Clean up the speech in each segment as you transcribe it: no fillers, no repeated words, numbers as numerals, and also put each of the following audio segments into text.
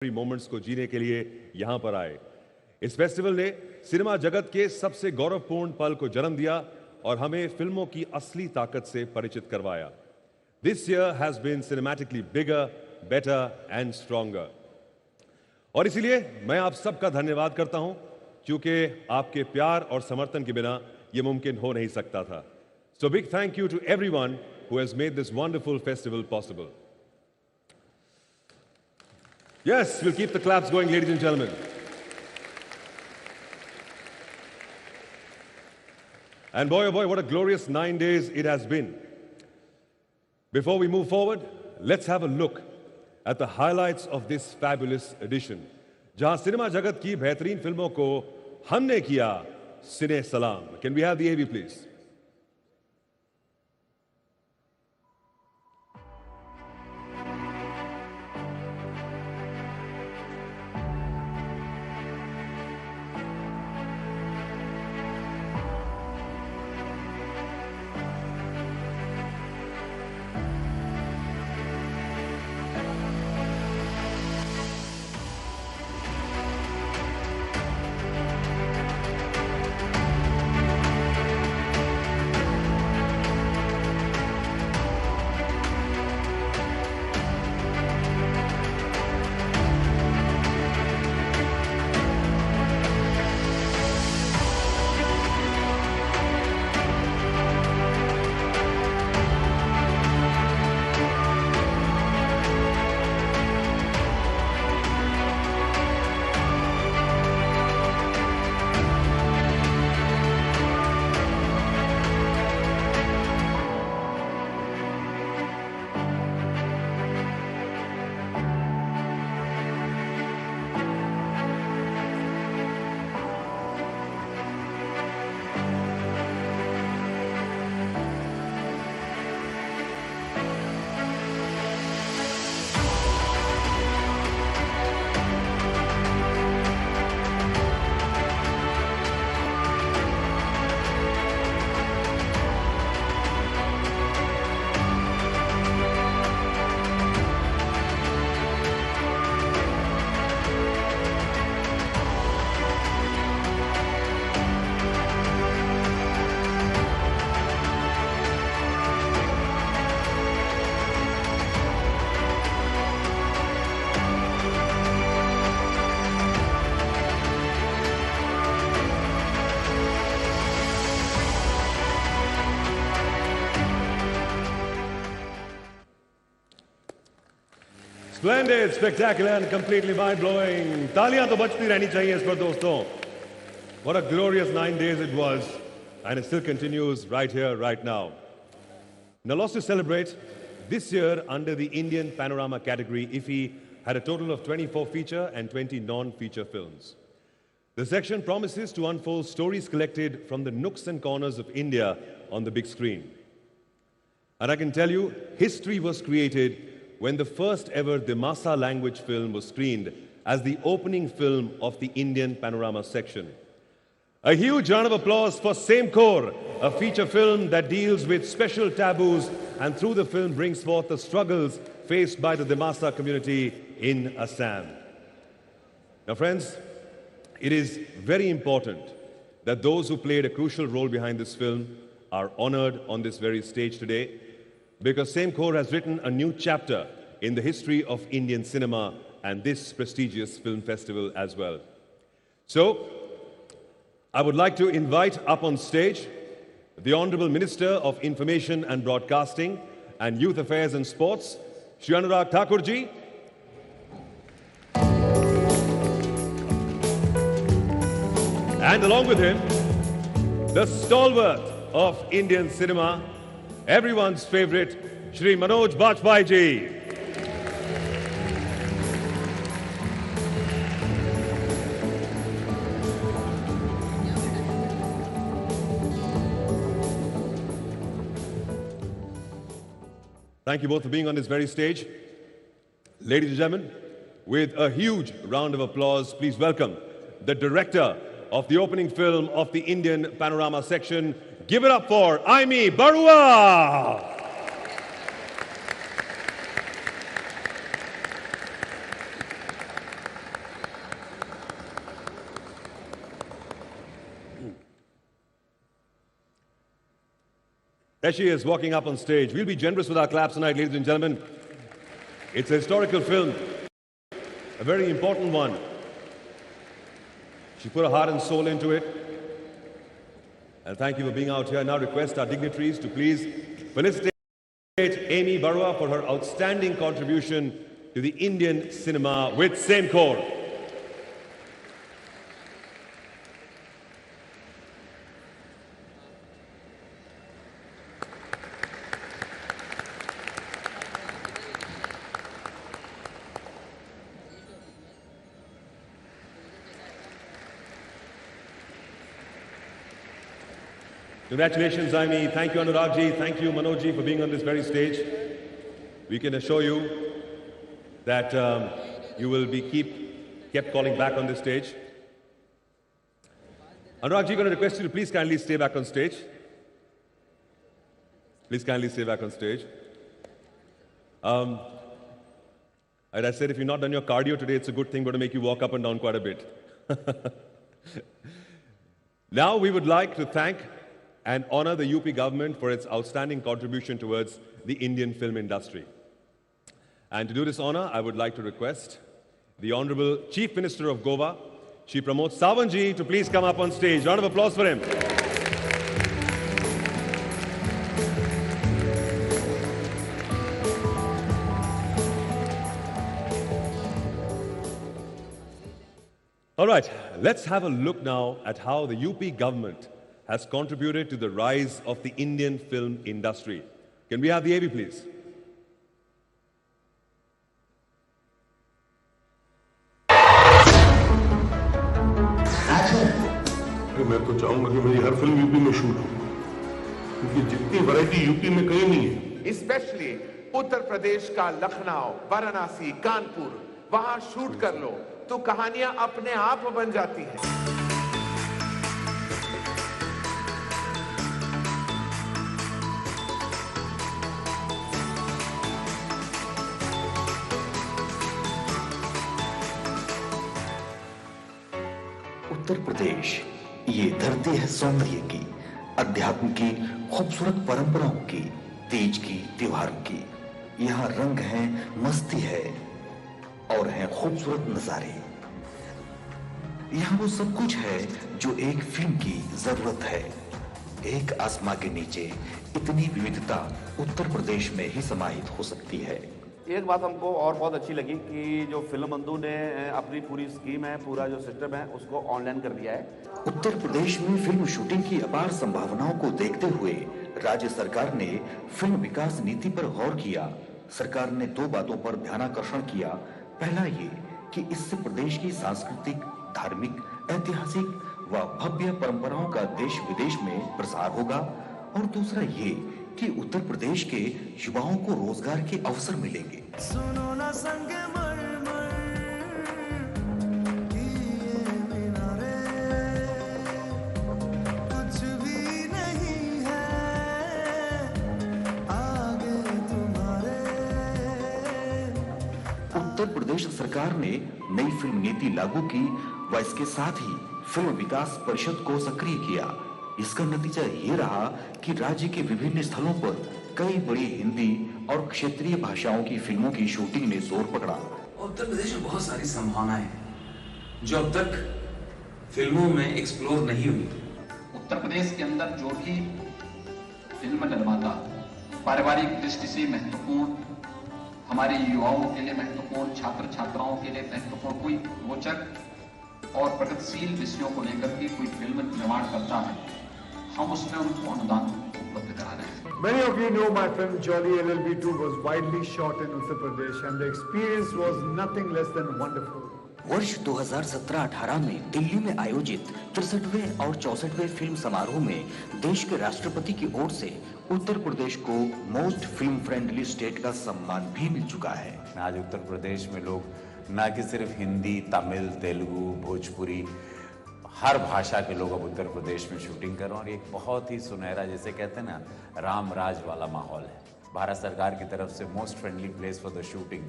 Moments को जीने के लिए यहां पर आए। इस फेस्टिवल ने सिनेमा जगत के सबसे गौरवपूर्ण पल को जन्म दिया और हमें फिल्मों की असली ताकत से परिचित करवाया। This year has been cinematically bigger, better and stronger. और इसीलिए मैं आप सबका धन्यवाद करता हूं, क्योंकि आपके प्यार और समर्थन के बिना यह मुमकिन हो नहीं सकता था। So big thank you to everyone who has made this wonderful festival possible. Yes, we'll keep the claps going, ladies and gentlemen. And boy, oh boy, what a glorious 9 days it has been. Before we move forward, let's have a look at the highlights of this fabulous edition, जहां cinema जगत की बेहतरीन फिल्मों को हमने किया सिने सलाम. Can we have the AV, please? Splendid, spectacular and completely mind-blowing. तालियां तो बजती रहनी चाहिए इस पर दोस्तों. What a glorious 9 days it was, and it still continues right here, right now. Now, lots to celebrate. This year, under the Indian Panorama category, IFFI had a total of 24 feature and 20 non-feature films. The section promises to unfold stories collected from the nooks and corners of India on the big screen. And I can tell you, history was created when the first ever Dimasa language film was screened as the opening film of the Indian Panorama section. A huge round of applause for Same Core, a feature film that deals with special taboos and through the film brings forth the struggles faced by the Dimasa community in Assam. Now friends, it is very important that those who played a crucial role behind this film are honored on this very stage today, because Same Core has written a new chapter in the history of Indian cinema and this prestigious film festival as well. So, I would like to invite up on stage the Honorable Minister of Information and Broadcasting and Youth Affairs and Sports, Shri Anurag Thakur ji. And along with him, the stalwart of Indian cinema, everyone's favorite, Shri Manoj Bajpayee ji. Thank you both for being on this very stage. Ladies and gentlemen, with a huge round of applause, please welcome the director of the opening film of the Indian Panorama section. Give it up for Aimee Barua! There she is, walking up on stage. We'll be generous with our claps tonight, ladies and gentlemen. It's a historical film, a very important one. She put her heart and soul into it. And thank you for being out here. I now request our dignitaries to please felicitate Amy Barua for her outstanding contribution to the Indian cinema with Same-Core. Congratulations, Aimi. Thank you, Anuragji. Thank you, Manojji, for being on this very stage. We can assure you that you will be kept calling back on this stage. Anuragji, I'm going to request you to please kindly stay back on stage. Please kindly stay back on stage. As I said, if you've not done your cardio today, it's a good thing. Going to make you walk up and down quite a bit. Now we would like to thank and honor the UP government for its outstanding contribution towards the Indian film industry. And to do this honor, I would like to request the Honorable Chief Minister of Goa, Shri Pramod Sawantji, to please come up on stage. Round of applause for him. All right, let's have a look now at how the UP government has contributed to the rise of the Indian film industry. Can we have the AV, please? मैं तो चाहूंगा कि मेरी हर film UP में shoot हो, क्योंकि जितनी variety UP में कहीं नहीं है। स्पेशली उत्तर प्रदेश का लखनऊ, वाराणसी, कानपुर, वहां शूट कर लो तो कहानियां अपने आप बन जाती हैं। उत्तर प्रदेश ये धरती है सौंदर्य की, अध्यात्म की, खूबसूरत परंपराओं की, तीज की, त्योहार की। यहाँ रंग है, मस्ती है और हैं खूबसूरत नजारे। यहाँ वो सब कुछ है जो एक फिल्म की जरूरत है। एक आसमां के नीचे इतनी विविधता उत्तर प्रदेश में ही समाहित हो सकती है। एक बात हमको और बहुत अच्छी लगी कि जो फिल्म बंधु ने अपनी पूरी स्कीम है, पूरा जो सिस्टम है, उसको ऑनलाइन कर दिया है। उत्तर प्रदेश में फिल्म शूटिंग की अपार संभावनाओं को देखते हुए राज्य सरकार ने फिल्म विकास नीति पर गौर किया। सरकार ने दो बातों पर ध्यानाकर्षण किया। पहला ये कि इससे प्रदेश की सांस्कृतिक, धार्मिक, ऐतिहासिक व भव्य परंपराओं का देश विदेश में प्रसार होगा, और दूसरा ये कि उत्तर प्रदेश के युवाओं को रोजगार के अवसर मिलेंगे। सुनो ना संग कुछ भी नहीं है आगे तुम्हारे। उत्तर प्रदेश सरकार ने नई फिल्म नीति लागू की व इसके साथ ही फिल्म विकास परिषद को सक्रिय किया। इसका नतीजा ये रहा कि राज्य के विभिन्न स्थलों पर कई बड़ी हिंदी और क्षेत्रीय भाषाओं की फिल्मों की शूटिंग ने जोर पकड़ा। उत्तर प्रदेश में बहुत सारी संभावनाएं हैं जो अब तक फिल्मों में एक्सप्लोर नहीं हुई। उत्तर प्रदेश के अंदर जो भी फिल्म निर्माता पारिवारिक दृष्टि से महत्वपूर्ण, हमारे युवाओं के लिए महत्वपूर्ण, छात्र छात्राओं के लिए महत्वपूर्ण, कोई रोचक और प्रगतिशील विषयों को लेकर के कोई फिल्म निर्माण करता है, हम उसमें उनको अनुदान उपलब्ध करा रहे हैं। Many of you know my film Jolly LLB2 was widely shot in Uttar Pradesh and the experience was nothing less than wonderful. वर्ष 2017-18 में दिल्ली में आयोजित 63वें और 64वें फिल्म समारोह में देश के राष्ट्रपति की ओर से उत्तर प्रदेश को मोस्ट फिल्म फ्रेंडली स्टेट का सम्मान भी मिल चुका है। आज उत्तर प्रदेश में लोग न कि सिर्फ हिंदी, तमिल, तेलुगु, भोजपुरी, हर भाषा के लोग अब उत्तर प्रदेश में शूटिंग कर रहे हैं और एक बहुत ही सुनहरा, जैसे कहते हैं ना, राम राज वाला माहौल है। भारत सरकार की तरफ से most friendly place for the shooting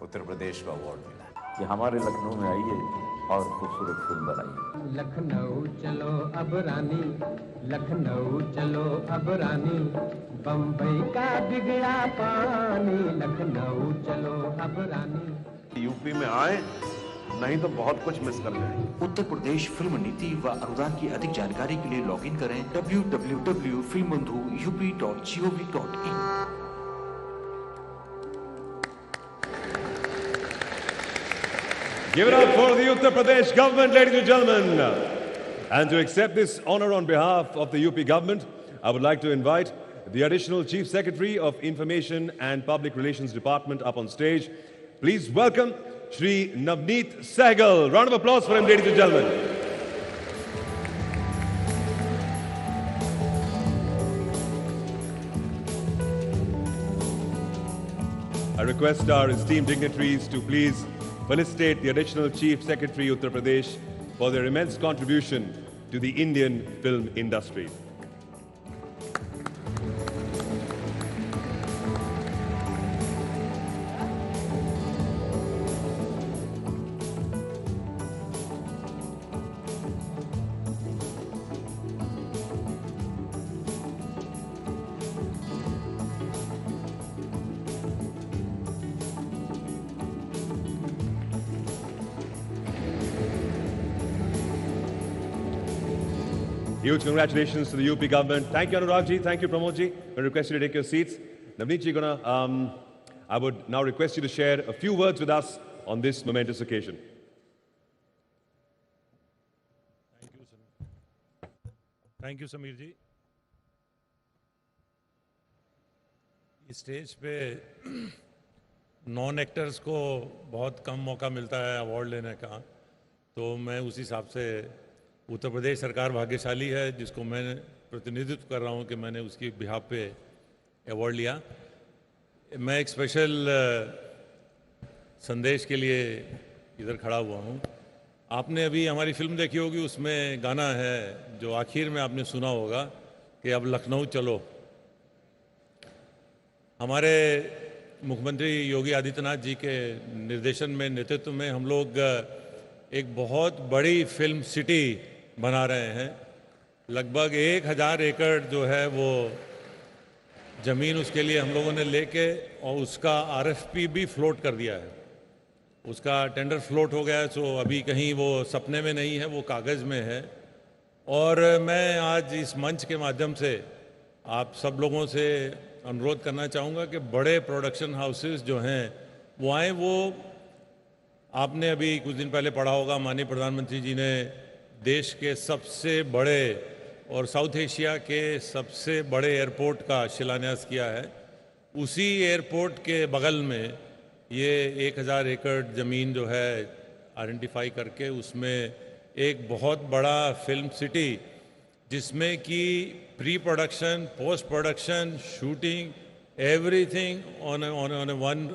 Uttar Pradesh को अवार्ड मिला है। कि हमारे लखनऊ में आइए और खूबसूरत फिल्म बनाई। लखनऊ चलो अब रानी, लखनऊ चलो अब रानी, बम्बई का बिगड़ा पानी, लखनऊ चलो अब रानी। यूपी में आए, नहीं तो बहुत कुछ मिस कर जाएंगे। उत्तर प्रदेश फिल्म नीति व अनुदान की अधिक जानकारी के लिए लॉगिन करें www.filmbandhu.up.gov.in। Give it up for the Uttar Pradesh government, ladies and gentlemen. And to accept this honor on behalf of the UP government, I would like to invite the Additional Chief Secretary of Information and Public Relations Department up on stage. Please welcome Shri Navneet Sehgal. Round of applause for him, ladies and gentlemen. I request our esteemed dignitaries to please felicitate the Additional Chief Secretary Uttar Pradesh for their immense contribution to the Indian film industry. Huge congratulations to the UP government. Thank you, Anurag ji. Thank you, Pramod ji. I request you to take your seats. Navneet ji, I would now request you to share a few words with us on this momentous occasion. Thank you Sameer ji. इस stage पे non actors को बहुत कम मौका मिलता है award लेने का, तो मैं उस हिसाब से उत्तर प्रदेश सरकार भाग्यशाली है जिसको मैं प्रतिनिधित्व कर रहा हूं कि मैंने उसकी बिहाफ पे अवार्ड लिया। मैं एक स्पेशल संदेश के लिए इधर खड़ा हुआ हूं। आपने अभी हमारी फिल्म देखी होगी, उसमें गाना है जो आखिर में आपने सुना होगा कि अब लखनऊ चलो। हमारे मुख्यमंत्री योगी आदित्यनाथ जी के निर्देशन में, नेतृत्व में हम लोग एक बहुत बड़ी फिल्म सिटी बना रहे हैं। लगभग 1000 एकड़ जो है वो ज़मीन उसके लिए हम लोगों ने लेके और उसका RFP भी फ्लोट कर दिया है। उसका टेंडर फ्लोट हो गया है, सो अभी कहीं वो सपने में नहीं है, वो कागज़ में है। और मैं आज इस मंच के माध्यम से आप सब लोगों से अनुरोध करना चाहूँगा कि बड़े प्रोडक्शन हाउसेस जो हैं वो आए। वो आपने अभी कुछ दिन पहले पढ़ा होगा, माननीय प्रधानमंत्री जी ने देश के सबसे बड़े और साउथ एशिया के सबसे बड़े एयरपोर्ट का शिलान्यास किया है। उसी एयरपोर्ट के बगल में ये 1000 एकड़ ज़मीन जो है आइडेंटिफाई करके उसमें एक बहुत बड़ा फिल्म सिटी, जिसमें कि pre production, post production, shooting, everything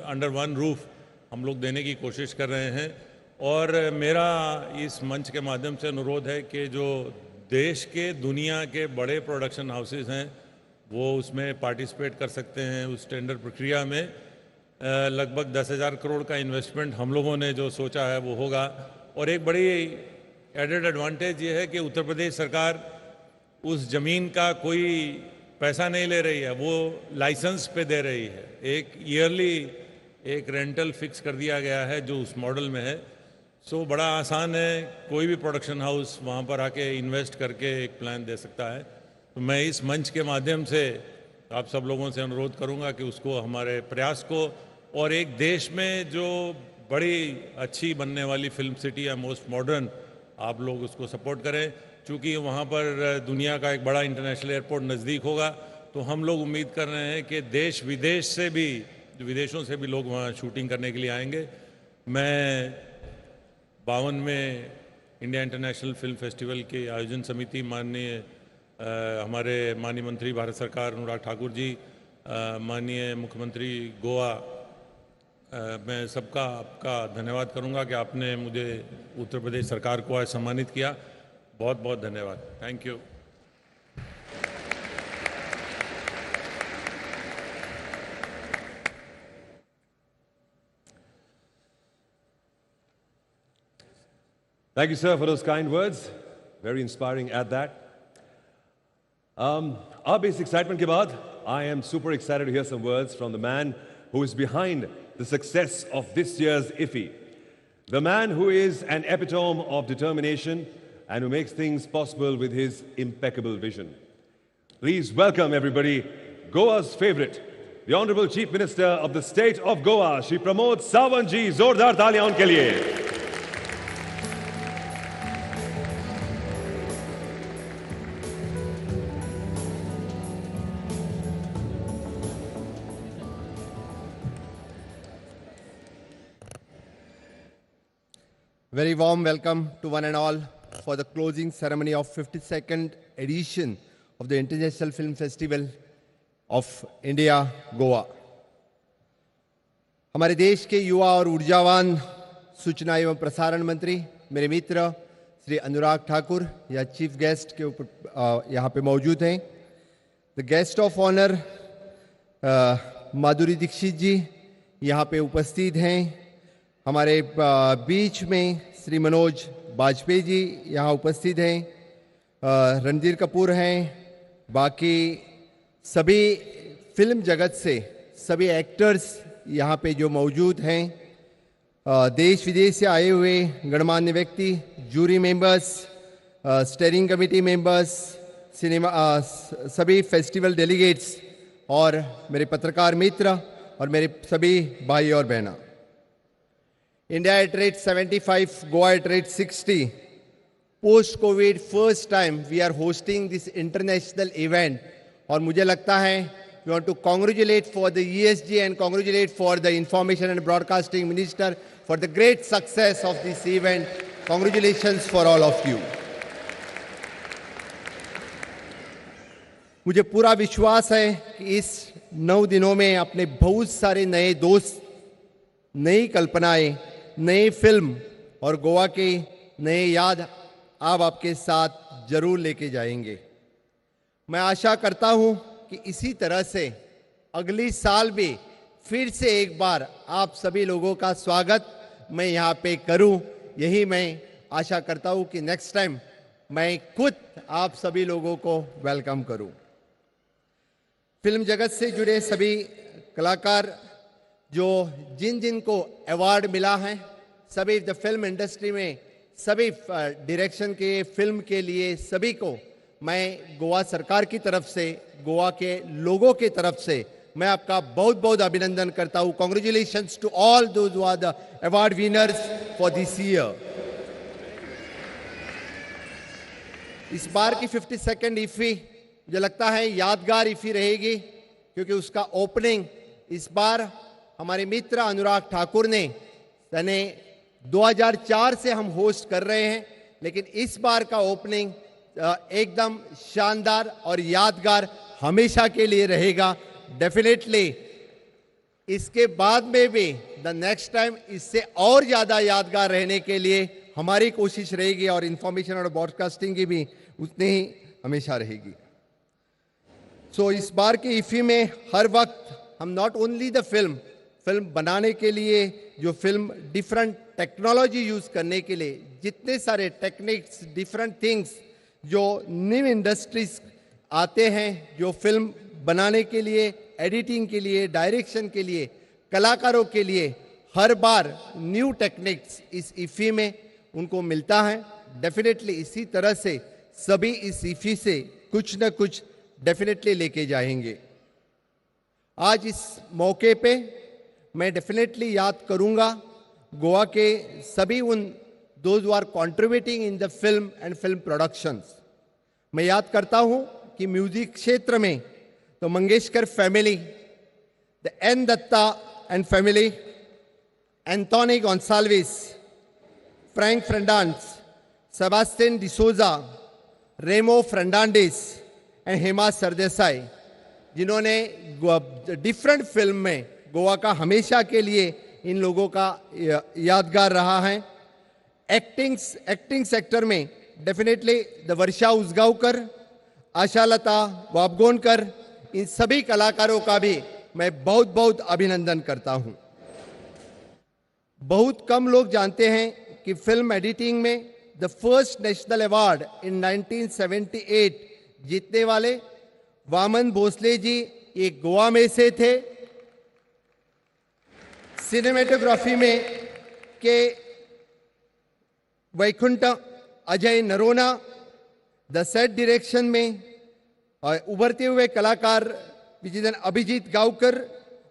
under one roof हम लोग देने की कोशिश कर रहे हैं। और मेरा इस मंच के माध्यम से अनुरोध है कि जो देश के, दुनिया के बड़े प्रोडक्शन हाउसेस हैं वो उसमें पार्टिसिपेट कर सकते हैं। उस टेंडर प्रक्रिया में लगभग 10,000 करोड़ का इन्वेस्टमेंट हम लोगों ने जो सोचा है वो होगा। और एक बड़ी एडेड एडवांटेज ये है कि उत्तर प्रदेश सरकार उस ज़मीन का कोई पैसा नहीं ले रही है, वो लाइसेंस पे दे रही है। एक ईयरली एक रेंटल फिक्स कर दिया गया है जो उस मॉडल में है। सो बड़ा आसान है, कोई भी प्रोडक्शन हाउस वहाँ पर आके इन्वेस्ट करके एक प्लान दे सकता है। तो मैं इस मंच के माध्यम से आप सब लोगों से अनुरोध करूँगा कि उसको, हमारे प्रयास को, और एक देश में जो बड़ी अच्छी बनने वाली फिल्म सिटी है, मोस्ट मॉडर्न, आप लोग उसको सपोर्ट करें। चूँकि वहाँ पर दुनिया का एक बड़ा इंटरनेशनल एयरपोर्ट नज़दीक होगा, तो हम लोग उम्मीद कर रहे हैं कि देश विदेश से भी, विदेशों से भी लोग वहाँ शूटिंग करने के लिए आएंगे। मैं 52 में इंडिया इंटरनेशनल फिल्म फेस्टिवल की आयोजन समिति, माननीय हमारे माननीय मंत्री भारत सरकार अनुराग ठाकुर जी, माननीय मुख्यमंत्री गोवा, मैं सबका आपका धन्यवाद करूंगा कि आपने मुझे उत्तर प्रदेश सरकार को आज सम्मानित किया। बहुत बहुत धन्यवाद। Thank you. Thank you, sir, for those kind words. Very inspiring at that. Our basic excitement ke baad, I am super excited to hear some words from the man who is behind the success of this year's IFFI. The man who is an epitome of determination and who makes things possible with his impeccable vision. Please welcome everybody, Goa's favorite, the Honorable Chief Minister of the State of Goa, Shri Pramod Sawant ji. Zordar taaliyan unke liye. Very warm welcome to one and all for the closing ceremony of 52nd edition of the International Film Festival of India, Goa. हमारे देश के युवा और ऊर्जावान सूचना एवं प्रसारण मंत्री मेरे मित्र श्री अनुराग ठाकुर या चीफ गेस्ट के ऊपर यहाँ पे मौजूद हैं. The guest of honour Madhuri Dixit जी यहाँ पे उपस्थित हैं. हमारे बीच में श्री मनोज बाजपेयी जी यहाँ उपस्थित हैं. रणधीर कपूर हैं. बाकी सभी फिल्म जगत से सभी एक्टर्स यहाँ पे जो मौजूद हैं, देश विदेश से आए हुए गणमान्य व्यक्ति, jury members, steering committee members, cinema सभी फेस्टिवल डेलीगेट्स और मेरे पत्रकार मित्र और मेरे सभी भाई और बहना. India at rate 75, Goa at rate 60. Post-COVID, first time we are hosting this international event. और मुझे लगता है we want to congratulate for the ESG and congratulate for the Information and Broadcasting Minister for the great success of this event. Congratulations for all of you. मुझे पूरा विश्वास है कि इस 9 दिनों में अपने बहुत सारे नए दोस्त, नई कल्पनाएं, नई फिल्म और गोवा के नए याद आप आपके साथ जरूर लेके जाएंगे. मैं आशा करता हूं कि इसी तरह से अगली साल भी फिर से एक बार आप सभी लोगों का स्वागत मैं यहाँ पे करूं. यही मैं आशा करता हूं कि नेक्स्ट टाइम मैं खुद आप सभी लोगों को वेलकम करूं. फिल्म जगत से जुड़े सभी कलाकार जो जिन को अवार्ड मिला है, सभी द फिल्म इंडस्ट्री में सभी डायरेक्शन के फिल्म के लिए सभी को मैं गोवा सरकार की तरफ से, गोवा के लोगों की तरफ से मैं आपका बहुत बहुत अभिनंदन करता हूं. Congratulations to all those who are the award winners for this year. इस बार की 52nd IFFI मुझे लगता है यादगार IFFI रहेगी, क्योंकि उसका ओपनिंग इस बार हमारे मित्र अनुराग ठाकुर ने 2004 से हम होस्ट कर रहे हैं, लेकिन इस बार का ओपनिंग एकदम शानदार और यादगार हमेशा के लिए रहेगा. डेफिनेटली इसके बाद में भी द नेक्स्ट टाइम इससे और ज़्यादा यादगार रहने के लिए हमारी कोशिश रहेगी और इंफॉर्मेशन और ब्रॉडकास्टिंग की भी उतनी ही हमेशा रहेगी. सो इस बार के IFFI में हर वक्त हम नॉट ओनली द फिल्म बनाने के लिए, जो फिल्म डिफरेंट टेक्नोलॉजी यूज़ करने के लिए जितने सारे टेक्निक्स, डिफरेंट थिंग्स जो न्यू इंडस्ट्रीज आते हैं, जो फिल्म बनाने के लिए, एडिटिंग के लिए, डायरेक्शन के लिए, कलाकारों के लिए हर बार न्यू टेक्निक्स इस IFFI में उनको मिलता है. डेफिनेटली इसी तरह से सभी इस IFFI से कुछ न कुछ डेफिनेटली लेके जाएंगे. आज इस मौके पे मैं डेफिनेटली याद करूंगा गोवा के सभी उन those who are contributing in the film and film productions. मैं याद करता हूं कि म्यूजिक क्षेत्र में तो Mangeshkar family, the N Datta and family, Antony Gonsalves, Frank Fernandes, Sebastian D'Souza, Remo Fernandes and Hema Sardesai, जिन्होंने डिफरेंट फिल्म में गोवा का हमेशा के लिए इन लोगों का यादगार रहा है. एक्टिंग सेक्टर में डेफिनेटली द वर्षा उसगांवकर, आशालता वाबगोनकर, इन सभी कलाकारों का भी मैं बहुत बहुत अभिनंदन करता हूं. बहुत कम लोग जानते हैं कि फिल्म एडिटिंग में the first national award in 1978 जीतने वाले वामन भोसले जी ये गोवा में से थे। सिनेमेटोग्राफी में K Vaikunth Ajay Noronha, the set direction में और उभरते हुए कलाकार विजिदन अभिजीत गावकर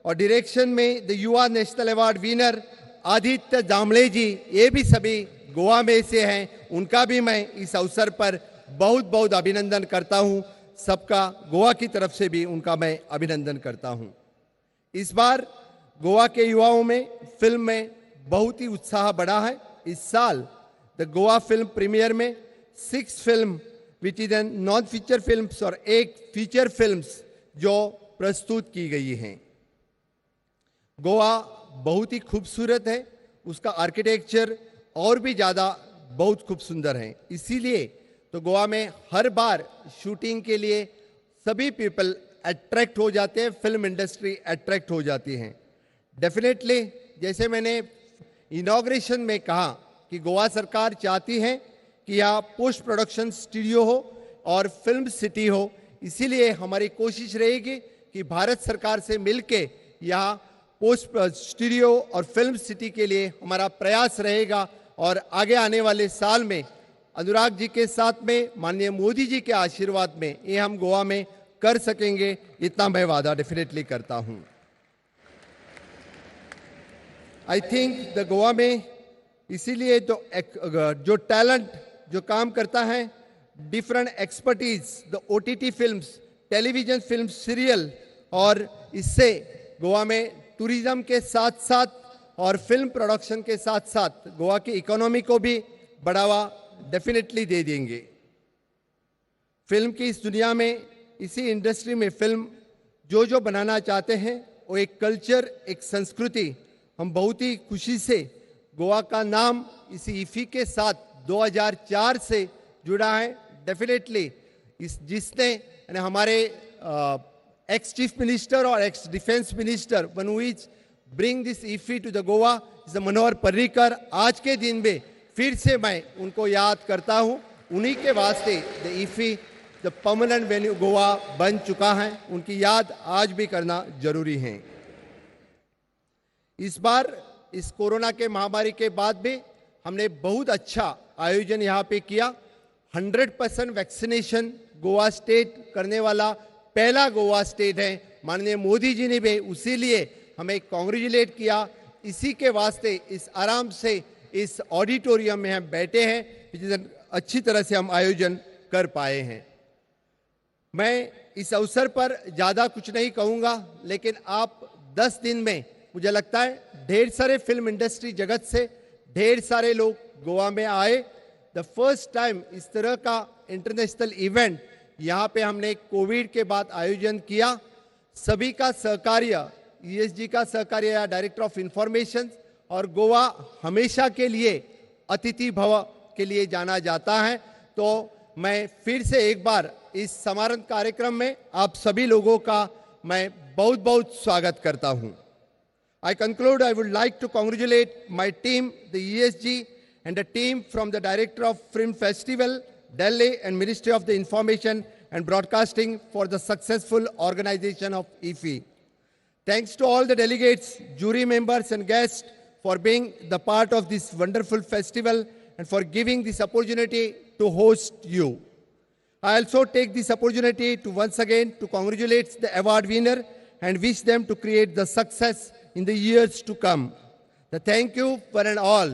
और डायरेक्शन में द युवा national award winner Aditya Damle ji, ये भी सभी गोवा में से हैं। उनका भी मैं इस अवसर पर बहुत बहुत अभिनंदन करता हूं। सबका गोवा की तरफ से भी उनका मैं अभिनंदन करता हूं। इस बार गोवा के युवाओं में फिल्म में बहुत ही उत्साह बढ़ा है। इस साल द गोवा फिल्म प्रीमियर में 6 film which is an non feature films और 1 फीचर फिल्म्स जो प्रस्तुत की गई हैं। गोवा बहुत ही खूबसूरत है, उसका आर्किटेक्चर और भी ज़्यादा बहुत खूब सुंदर है। इसीलिए तो गोवा में हर बार शूटिंग के लिए सभी पीपल अट्रैक्ट हो जाते हैं, फिल्म इंडस्ट्री अट्रैक्ट हो जाती है। डेफिनेटली जैसे मैंने इनॉग्रेशन में कहा कि गोवा सरकार चाहती है कि यहाँ पोस्ट प्रोडक्शन स्टूडियो हो और फिल्म सिटी हो। इसीलिए हमारी कोशिश रहेगी कि भारत सरकार से मिलके यहाँ पोस्ट स्टूडियो और फिल्म सिटी के लिए हमारा प्रयास रहेगा और आगे आने वाले साल में अनुराग जी के साथ में माननीय मोदी जी के आशीर्वाद में ये हम गोवा में कर सकेंगे, इतना मैं वादा डेफिनेटली करता हूँ। आई थिंक द गोवा में इसीलिए तो जो टैलेंट जो काम करता है, different expertise, the OTT films, television film, serial, और इससे गोवा में टूरिज्म के साथ साथ और फिल्म प्रोडक्शन के साथ साथ गोवा की इकोनॉमी को भी बढ़ावा डेफिनेटली दे देंगे। फिल्म की इस दुनिया में, इसी इंडस्ट्री में फिल्म जो बनाना चाहते हैं वो एक कल्चर, एक संस्कृति, हम बहुत ही खुशी से गोवा का नाम इसी IFFI के साथ 2004 से जुड़ा है। डेफिनेटली जिसने हमारे एक्स चीफ मिनिस्टर और ex defence minister one which bring this IFFI to the Goa is Manohar Parrikar. आज के दिन में फिर से मैं उनको याद करता हूं। उन्हीं के वास्ते the IFFI the permanent venue Goa बन चुका है। उनकी याद आज भी करना जरूरी है। इस बार इस कोरोना के महामारी के बाद भी हमने बहुत अच्छा आयोजन यहाँ पे किया। 100% वैक्सीनेशन गोवा स्टेट करने वाला पहला गोवा स्टेट है। माननीय मोदी जी ने भी उसी लिए हमें कॉन्ग्रेचुलेट किया। इसी के वास्ते इस आराम से इस ऑडिटोरियम में हम बैठे हैं, अच्छी तरह से हम आयोजन कर पाए हैं। मैं इस अवसर पर ज़्यादा कुछ नहीं कहूँगा, लेकिन आप 10 दिन में मुझे लगता है ढेर सारे फिल्म इंडस्ट्री जगत से ढेर सारे लोग गोवा में आए। द फर्स्ट टाइम इस तरह का इंटरनेशनल इवेंट यहाँ पे हमने कोविड के बाद आयोजन किया। सभी का सहकार्य, ESG का सहकार्य या डायरेक्टर ऑफ इंफॉर्मेशन, और गोवा हमेशा के लिए अतिथि भव के लिए जाना जाता है। तो मैं फिर से एक बार इस समारोह कार्यक्रम में आप सभी लोगों का मैं बहुत बहुत स्वागत करता हूँ। I conclude, I would like to congratulate my team, the ESG, and the team from the Director of Film Festival, Delhi, and Ministry of the Information and Broadcasting for the successful organization of IFFI. Thanks to all the delegates, jury members, and guests for being the part of this wonderful festival and for giving this opportunity to host you. I also take this opportunity to once again to congratulate the award winner and wish them to create the success in the years to come. The thank you for and all.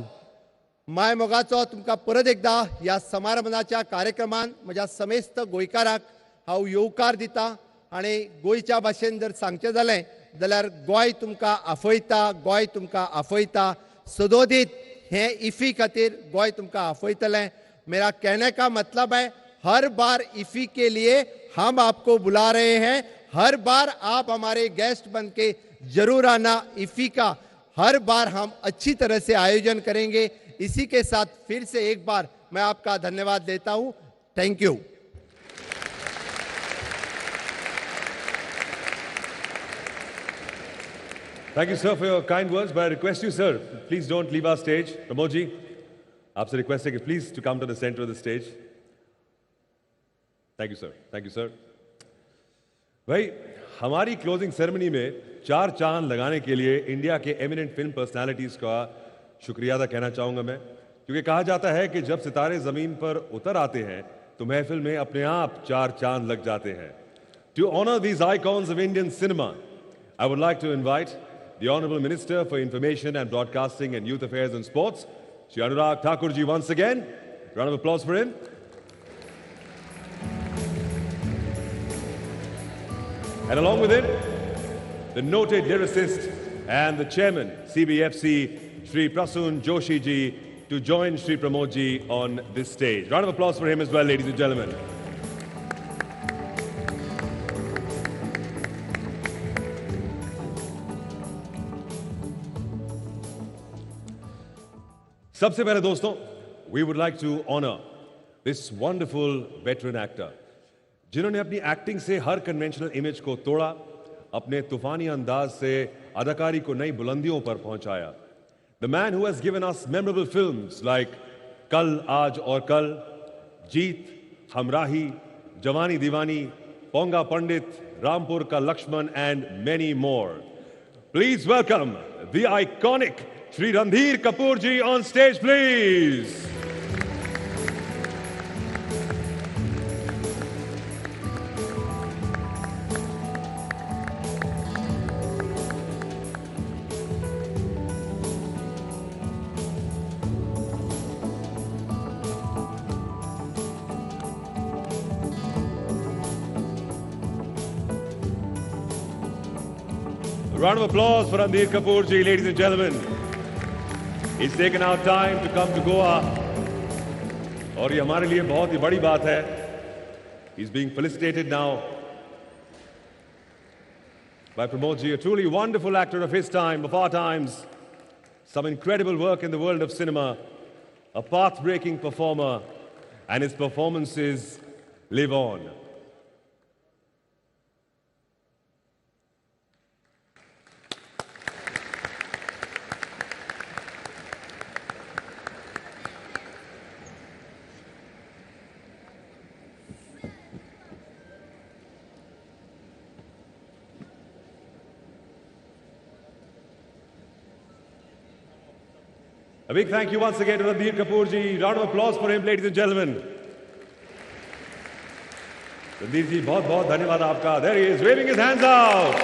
My मोगाचो तुमकां परत एकदा ह्या समारंभाच्या कार्यक्रमान म्हज्या समेस्त गोंयकारांक हांव येवकार दिता आनी गोंयच्या भाशेन जर सांगचें जालें जाल्यार गोंय तुमकां आफयता, गोंय तुमकां आफयता, सदोदीत हे IFFI खातीर गोंय तुमकां आफयतलें। मेरा कहने का मतलब है हर बार IFFI के लिए हम आपको बुला रहे हैं, हर बार आप हमारे गेस्ट बन के जरूर आना। IFFI का हर बार हम अच्छी तरह से आयोजन करेंगे। इसी के साथ फिर से एक बार मैं आपका धन्यवाद देता हूं। Thank you. Thank you, sir, for your kind words. But I request you, sir, please don't leave our stage. Pramod ji. आपसे रिक्वेस्ट है कि please to come to the centre of the stage. Thank you sir. Thank you sir. भाई, हमारी closing ceremony में 4 चांद लगाने के लिए इंडिया के एमिनेंट फिल्म पर्सनालिटीज का शुक्रिया अदा कहना चाहूंगा मैं, क्योंकि कहा जाता है कि जब सितारे जमीन पर उतर आते हैं तो महफिल में अपने आप 4 चांद लग जाते हैं. To honour these icons of Indian cinema, I would like to invite the honourable minister for information and broadcasting and youth affairs and sports, Shri Anurag Thakur ji, once again. Round of applause for him. And along with him, the noted lyricist and the chairman, CBFC, Shri Prasoon Joshi ji, to join Shri Pramod ji on this stage. Round of applause for him as well, ladies and gentlemen. सबसे पहले दोस्तों, we would like to honor this wonderful veteran actor, जिन्होंने अपनी acting से हर conventional image को तोड़ा, अपने तूफानी अंदाज से अदाकारी को नई बुलंदियों पर पहुंचाया. The man who has given us memorable films like कल, आज और कल, जीत, हमराही, जवानी दीवानी, पोंगा पंडित, रामपुर का Lakshman and many more. Please welcome the iconic Shri Randhir Kapoor ji on stage, please. A round of applause for Randhir Kapoor ji, ladies and gentlemen. He's taken our time to come to Goa. और ये हमारे लिए बहुत ही बड़ी बात है. He's being felicitated now by Pramod ji, a truly wonderful actor of his time, of our times. Some incredible work in the world of cinema, a path-breaking performer, and his performances live on. A big thank you once again to Randhir Kapoor ji. Round of applause for him, ladies and gentlemen. Randhir ji, बहुत बहुत धन्यवाद आपका. There he is, waving his hands out.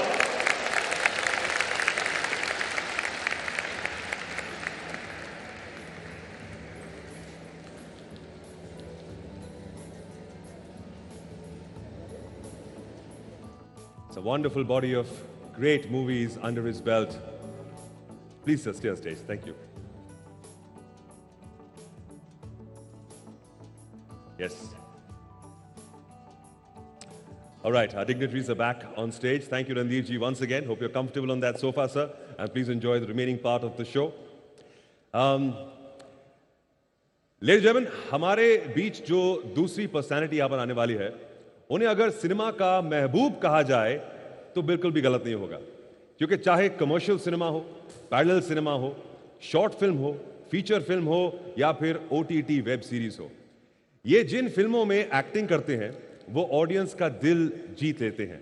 It's a wonderful body of great movies under his belt. Please, sir, stay on stage. Thank you. Yes. All right, our dignitaries are back on stage. Thank you, Randhir ji, once again. Hope you're comfortable on that sofa, sir. And please enjoy the remaining part of the show. Ladies and gentlemen, हमारे बीच जो दूसरी personality यहाँ पर आने वाली है, उन्हें अगर सिनेमा का महबूब कहा जाए तो बिल्कुल भी गलत नहीं होगा, क्योंकि चाहे कमर्शियल सिनेमा हो, पैरेलल सिनेमा हो, शॉर्ट फिल्म हो, फीचर फिल्म हो या फिर OTT वेब सीरीज हो, ये जिन फिल्मों में एक्टिंग करते हैं वो ऑडियंस का दिल जीत लेते हैं.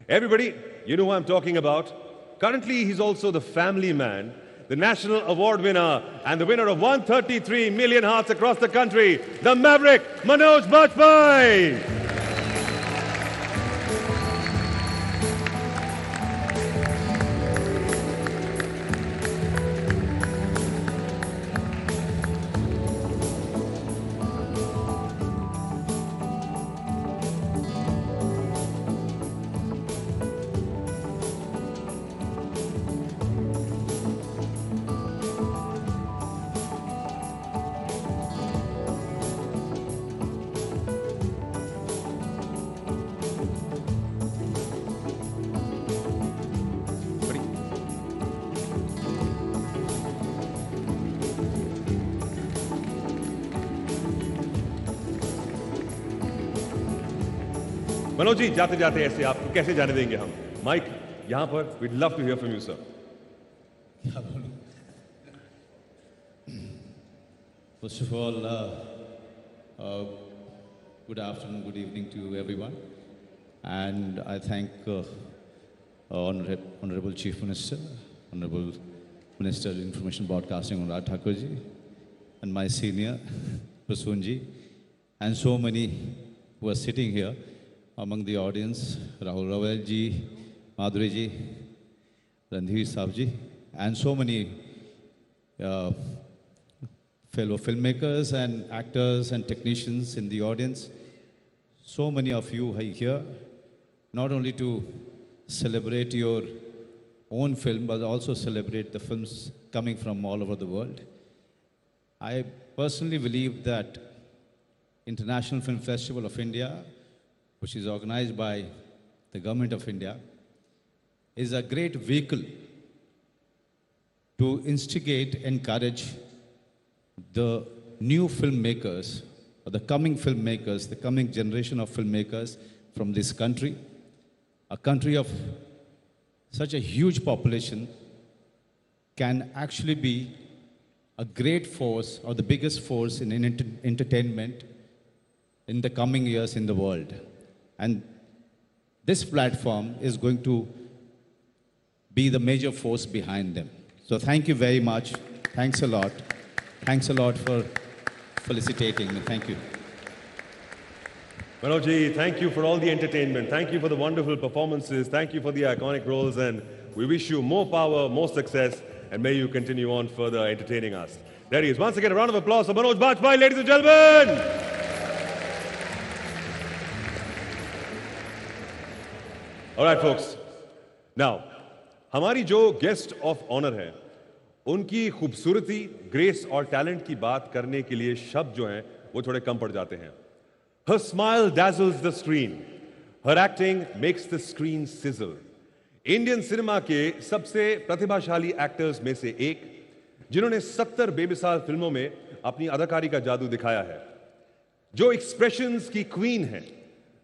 Everybody, you know who I'm talking about. Currently, he's also the family man, the national award winner, and the winner of 133 million hearts across the country, the Maverick, Manoj Bajpayee. Manoj ji, जाते जाते ऐसे आपको कैसे जाने देंगे हम? माइक यहां पर. We'd love to hear from you sir. First of all, good afternoon, good evening to everyone. And I thank Honorable Chief Minister, Honorable Minister of Information Broadcasting, Anurag Thakurji, and my senior, Prasoonji, and so many who are sitting here among the audience, Rahul Rawalji, Madhuriji, Randhir Saabji, and so many fellow filmmakers and actors and technicians in the audience. So many of you are here, not only to celebrate your own film, but also celebrate the films coming from all over the world. I personally believe that International Film Festival of India, which is organized by the Government of India, is a great vehicle to instigate, encourage the new filmmakers, or the coming filmmakers, the coming generation of filmmakers from this country, a country of such a huge population, can actually be a great force or the biggest force in entertainment in the coming years in the world. And this platform is going to be the major force behind them. So thank you very much. Thanks a lot. Thanks a lot for felicitating me. Thank you. Manoj, thank you for all the entertainment. Thank you for the wonderful performances. Thank you for the iconic roles. And we wish you more power, more success, and may you continue on further entertaining us. There he is. Once again, a round of applause for Manoj Bajpayee, ladies and gentlemen. All right, folks. Now, हमारी जो guest of honour है, उनकी खूबसूरती, grace और talent की बात करने के लिए शब्द जो हैं वो थोड़े कम पड़ जाते हैं. Her smile dazzles the screen. Her acting makes the screen sizzle. Indian cinema के सबसे प्रतिभाशाली एक्टर्स में से एक, जिन्होंने 70 बेमिसाल फिल्मों में अपनी अदाकारी का जादू दिखाया है, जो एक्सप्रेशंस की क्वीन है,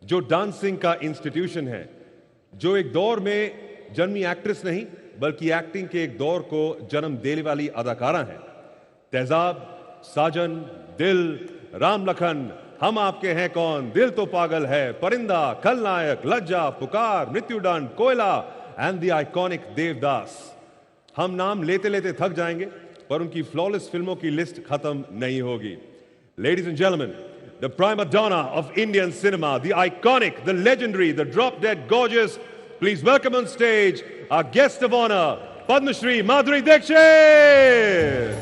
जो डांसिंग का इंस्टीट्यूशन है, जो एक दौर में जन्मी एक्ट्रेस नहीं बल्कि एक्टिंग के एक दौर को जन्म देने वाली अदाकारा हैं. तेजाब, साजन, दिल, राम लखन, हम आपके हैं कौन, दिल तो पागल है, परिंदा, खलनायक, लज्जा, पुकार, मृत्युदंड, कोयला एंड द आइकॉनिक देवदास. हम नाम लेते लेते थक जाएंगे, पर उनकी फ्लॉलेस फिल्मों की लिस्ट खत्म नहीं होगी. Ladies and gentlemen, the prima donna of Indian cinema, the iconic, the legendary, the drop-dead gorgeous, please welcome on stage our guest of honor, Padma Shri Madhuri Dixit.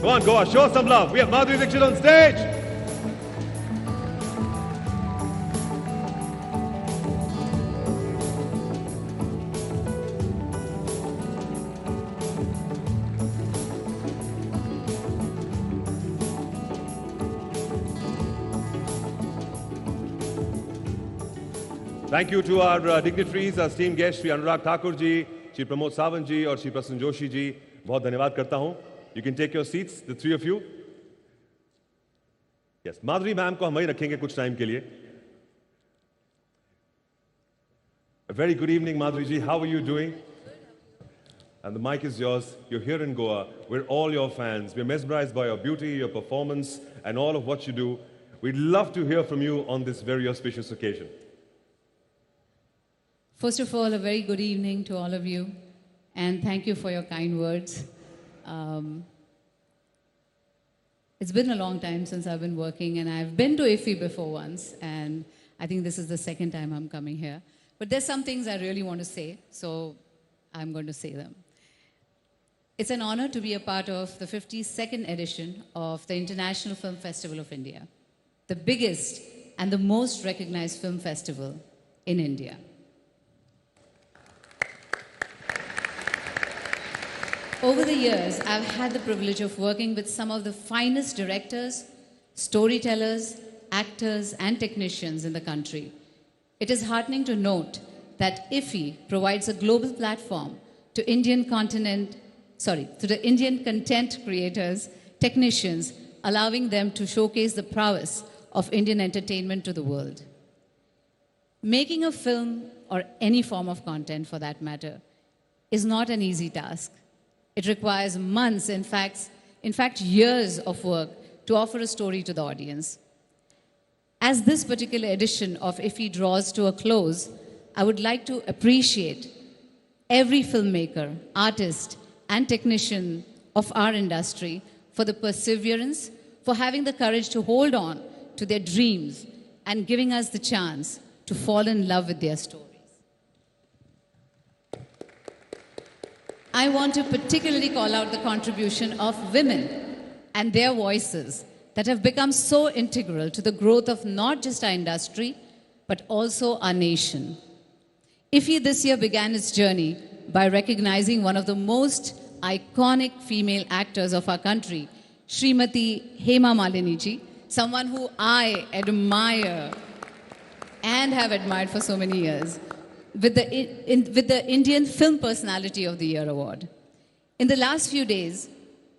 Come on, Goa, show some love. We have Madhuri Dixit on stage. Thank you to our dignitaries, our esteemed guests, Shri Anurag Thakur ji, Shri Pramod Sawant ji और Shri Prasanna Joshi ji. बहुत धन्यवाद करता हूं. You can take your seats, the three of you. Yes, Madhuri ma'am को हम वहीं रखेंगे कुछ टाइम के लिए. A very good evening, Madhuri ji. How are you doing? And the mic is yours. You're here in Goa. We're all your fans. We're mesmerized by your beauty, your performance, and all of what you do. We'd love to hear from you on this very auspicious occasion. First of all, a very good evening to all of you, and thank you for your kind words. It's been a long time since I've been working, and I've been to IFFI before once, and I think this is the second time I'm coming here. But there's some things I really want to say, so I'm going to say them. It's an honor to be a part of the 52nd edition of the International Film Festival of India, the biggest and the most recognized film festival in India. Over the years, I've had the privilege of working with some of the finest directors, storytellers, actors, and technicians in the country. It is heartening to note that IFFI provides a global platform to Indian continent Indian content creators, technicians, allowing them to showcase the prowess of Indian entertainment to the world. Making a film, or any form of content for that matter, is not an easy task. It requires months, in fact years of work to offer a story to the audience. As this particular edition of IFFI draws to a close, I would like to appreciate every filmmaker, artist, and technician of our industry for the perseverance, for having the courage to hold on to their dreams and giving us the chance to fall in love with their stories. I want to particularly call out the contribution of women and their voices that have become so integral to the growth of not just our industry, but also our nation. IFFI this year began its journey by recognizing one of the most iconic female actors of our country, Srimati Hema Malini ji, someone who I admire and have admired for so many years, with the Indian Film Personality of the Year award. In the last few days,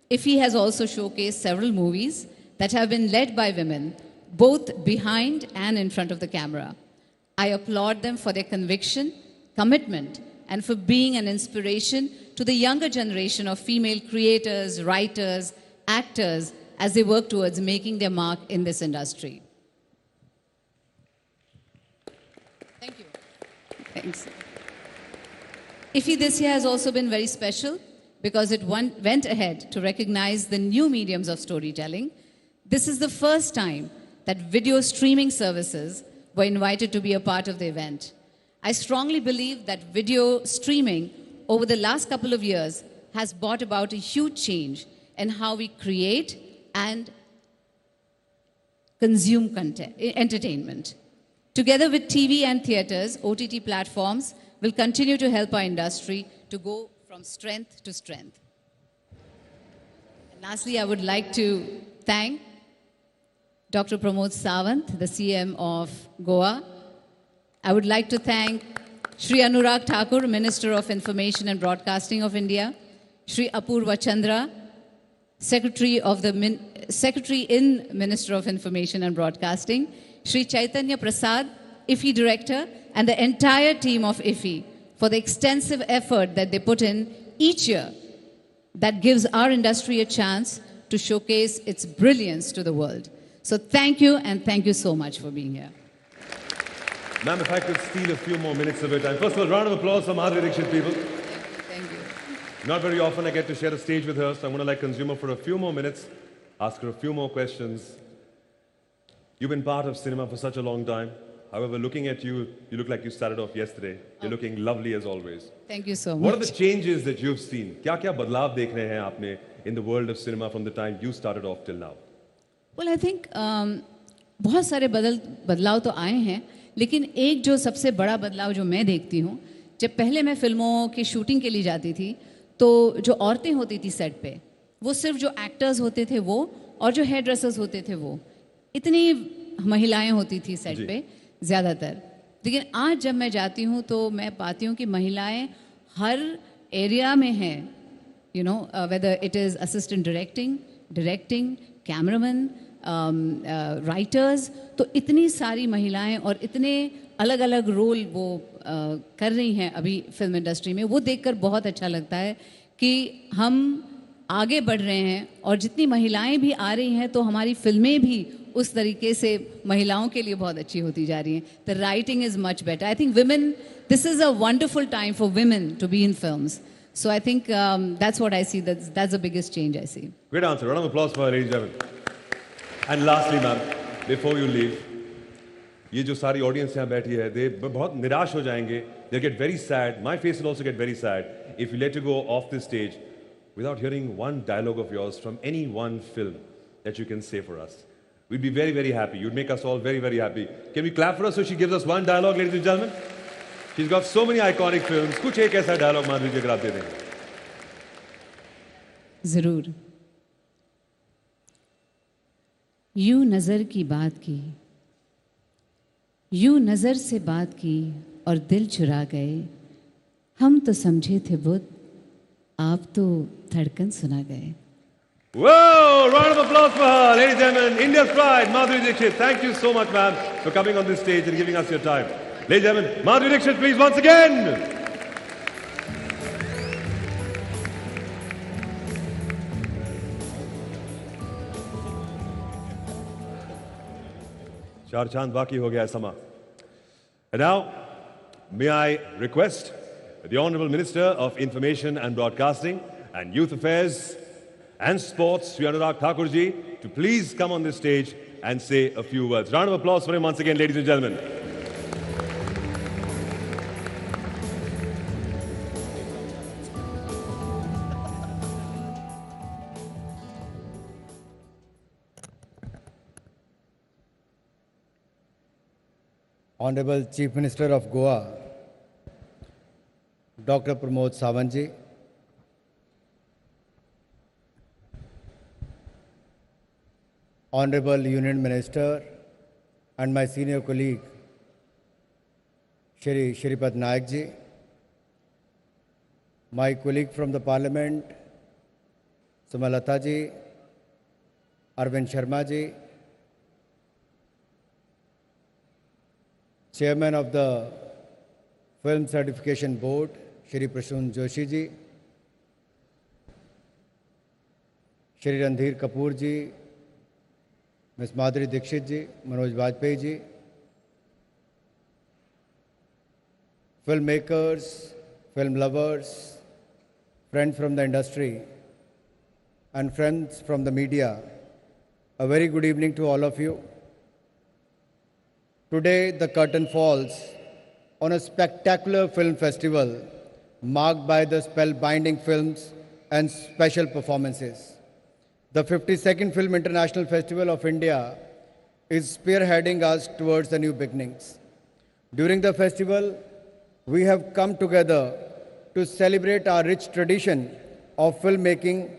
IFFI has also showcased several movies that have been led by women, both behind and in front of the camera. I applaud them for their conviction, commitment, and for being an inspiration to the younger generation of female creators, writers, actors, as they work towards making their mark in this industry. Thank you. Thanks. IFFI this year has also been very special because it went ahead to recognize the new mediums of storytelling. This is the first time that video streaming services were invited to be a part of the event. I strongly believe that video streaming over the last couple of years has brought about a huge change in how we create and consume content, entertainment. Together with TV and theaters, OTT platforms will continue to help our industry to go from strength to strength. And lastly, I would like to thank Dr. Pramod Sawant, the CM of Goa. I would like to thank Shri Anurag Thakur, Minister of Information and Broadcasting of India, Shri Apurva Chandra, Secretary in Minister of Information and Broadcasting, Shri Chaitanya Prasad, IFFI Director, and the entire team of IFFI for the extensive effort that they put in each year that gives our industry a chance to showcase its brilliance to the world. So thank you, and thank you so much for being here. Ma'am, if I could steal a few more minutes of your time. First of all, round of applause for Madhuri Dixit, people. Thank you. Not very often I get to share a stage with her, so I'm going to like consumer for a few more minutes, ask her a few more questions. You've been part of cinema for such a long time. However, looking at you, you look like you started off yesterday. You're looking lovely as always. Thank you so much. What are the changes that you've seen? क्या-क्या बदलाव देख रहे हैं आपने in the world of cinema from the time you started off till now? Well, I think बहुत सारे बदलाव तो आए हैं, लेकिन एक जो सबसे बड़ा बदलाव जो मैं देखती हूँ, जब पहले मैं फिल्मों की शूटिंग के लिए जाती थी, तो जो औरतें होती थी सेट पे, वो सिर्फ जो एक्टर्स होते थे वो और जो हेयर ड्रेसर्स होते थे वो, इतनी महिलाएं होती थी सेट पे ज़्यादातर. लेकिन आज जब मैं जाती हूँ तो मैं पाती हूँ कि महिलाएं हर एरिया में हैं, you know, whether it is assistant directing, cameraman, writers, तो इतनी सारी महिलाएं और इतने अलग अलग रोल वो कर रही हैं अभी फिल्म इंडस्ट्री में. वो देखकर बहुत अच्छा लगता है कि हम आगे बढ़ रहे हैं और जितनी महिलाएं भी आ रही हैं तो हमारी फिल्में भी उस तरीके से महिलाओं के लिए बहुत अच्छी होती जा रही हैं. The writing is much better. I think women, this is a wonderful time for women to be in films. So I think that's what I see. That's the biggest change I see. Great answer. Round of applause for her, ladies and gentlemen. And lastly, ma'am, before you leave, ये जो सारी audience यहाँ बैठी है, they बहुत निराश हो जाएंगे. They'll get very sad. My face will also get very sad if you let you go off this stage without hearing one dialogue of yours from any one film that you can say for us. We'd be very, very happy. You'd make us all very, very happy. Can we clap for her so she gives us one dialogue, ladies and gentlemen? She's got so many iconic films. कुछ एक ऐसा dialogue माधुरी जी अगर आप दे देंगे. ज़रूर. यूं नज़र की बात की, यूं नज़र से बात की और दिल चुरा गए. हम तो समझे थे बुत, आप तो धड़कन सुना गए. Whoa! Round of applause for her, ladies and gentlemen. India's pride, Madhuri Dixit. Thank you so much, ma'am, for coming on this stage and giving us your time. Ladies and gentlemen, Madhuri Dixit, please, once again. चार चांद बाकी हो गया है समा. And now, may I request the Honorable Minister of Information and Broadcasting and Youth Affairs and Sports, Sri Anurag Thakurji, to please come on this stage and say a few words. Round of applause for him once again, ladies and gentlemen. Honorable Chief Minister of Goa, Dr. Pramod Sawant ji, Honorable Union Minister and my senior colleague, Shri Shripad Nayak ji, my colleague from the Parliament, Sumalata ji, Arvind Sharma ji, Chairman of the Film Certification Board, Shri Prashun Joshi ji, Shri Randhir Kapoor ji, Ms. Madhuri Dixit ji, Manoj Vajpayee ji, filmmakers, film lovers, friends from the industry, and friends from the media, a very good evening to all of you. Today, the curtain falls on a spectacular film festival marked by the spellbinding films and special performances. The 52nd Film International Festival of India is spearheading us towards the new beginnings. During the festival, we have come together to celebrate our rich tradition of filmmaking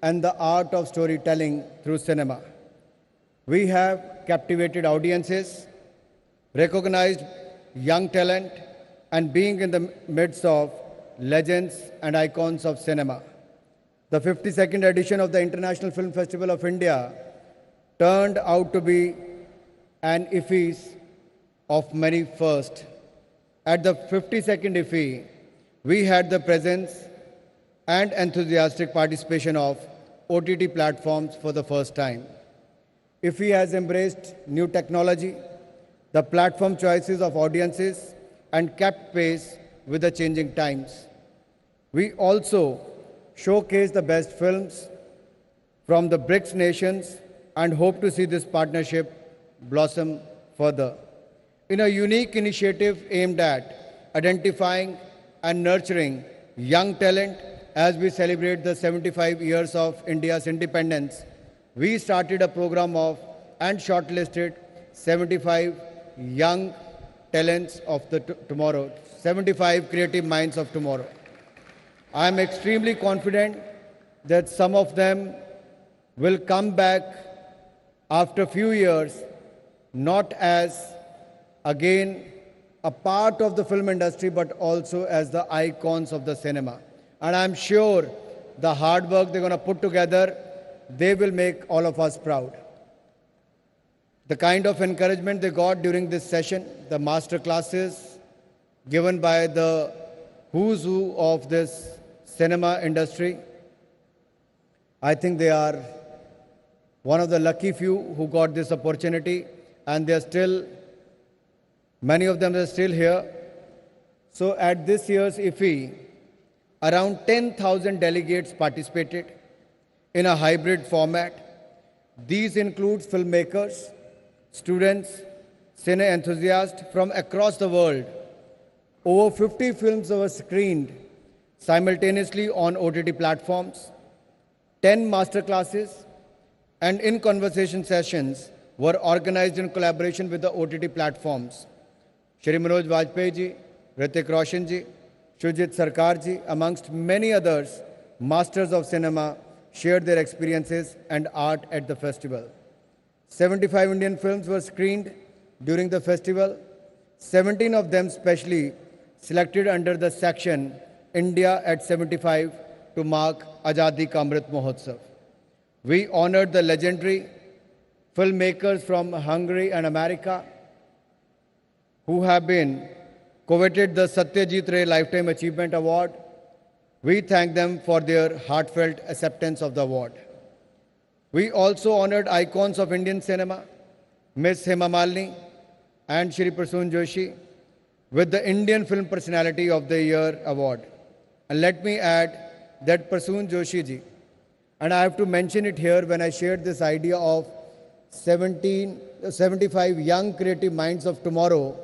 and the art of storytelling through cinema. We have captivated audiences, recognized young talent, and being in the midst of legends and icons of cinema. The 52nd edition of the International Film Festival of India turned out to be an IFFI of many firsts. At the 52nd IFFI, we had the presence and enthusiastic participation of OTT platforms for the first time. IFFI has embraced new technology, the platform choices of audiences, and kept pace with the changing times. We also showcase the best films from the BRICS nations and hope to see this partnership blossom further. In a unique initiative aimed at identifying and nurturing young talent as we celebrate the 75 years of India's independence, we started a program of and shortlisted 75 young talents of the tomorrow, 75 creative minds of tomorrow. I am extremely confident that some of them will come back after a few years, not as, again, a part of the film industry, but also as the icons of the cinema. And I'm sure the hard work they're going to put together, they will make all of us proud. The kind of encouragement they got during this session, the master classes given by the who's who of this cinema industry, I think they are one of the lucky few who got this opportunity, and they're still, many of them are still here. So at this year's IFFI, around 10,000 delegates participated in a hybrid format. These include filmmakers, students, cine enthusiasts from across the world. Over 50 films were screened simultaneously on OTT platforms. 10 master classes and in-conversation sessions were organized in collaboration with the OTT platforms. Shri Manoj Vajpayee ji, Hrithik Roshan ji, Shujit Sarkar ji, amongst many others, masters of cinema, shared their experiences and art at the festival. 75 Indian films were screened during the festival, 17 of them specially selected under the section India at 75 to mark Azadi Ka Amrit Mahotsav. We honored the legendary filmmakers from Hungary and America who have been coveted the Satyajit Ray Lifetime Achievement Award. We thank them for their heartfelt acceptance of the award. We also honored icons of Indian cinema, Ms. Hema Malini and Shri Prasoon Joshi, with the Indian Film Personality of the Year award. And let me add that Prasoon Joshi ji, and I have to mention it here when I shared this idea of 75 young creative minds of tomorrow,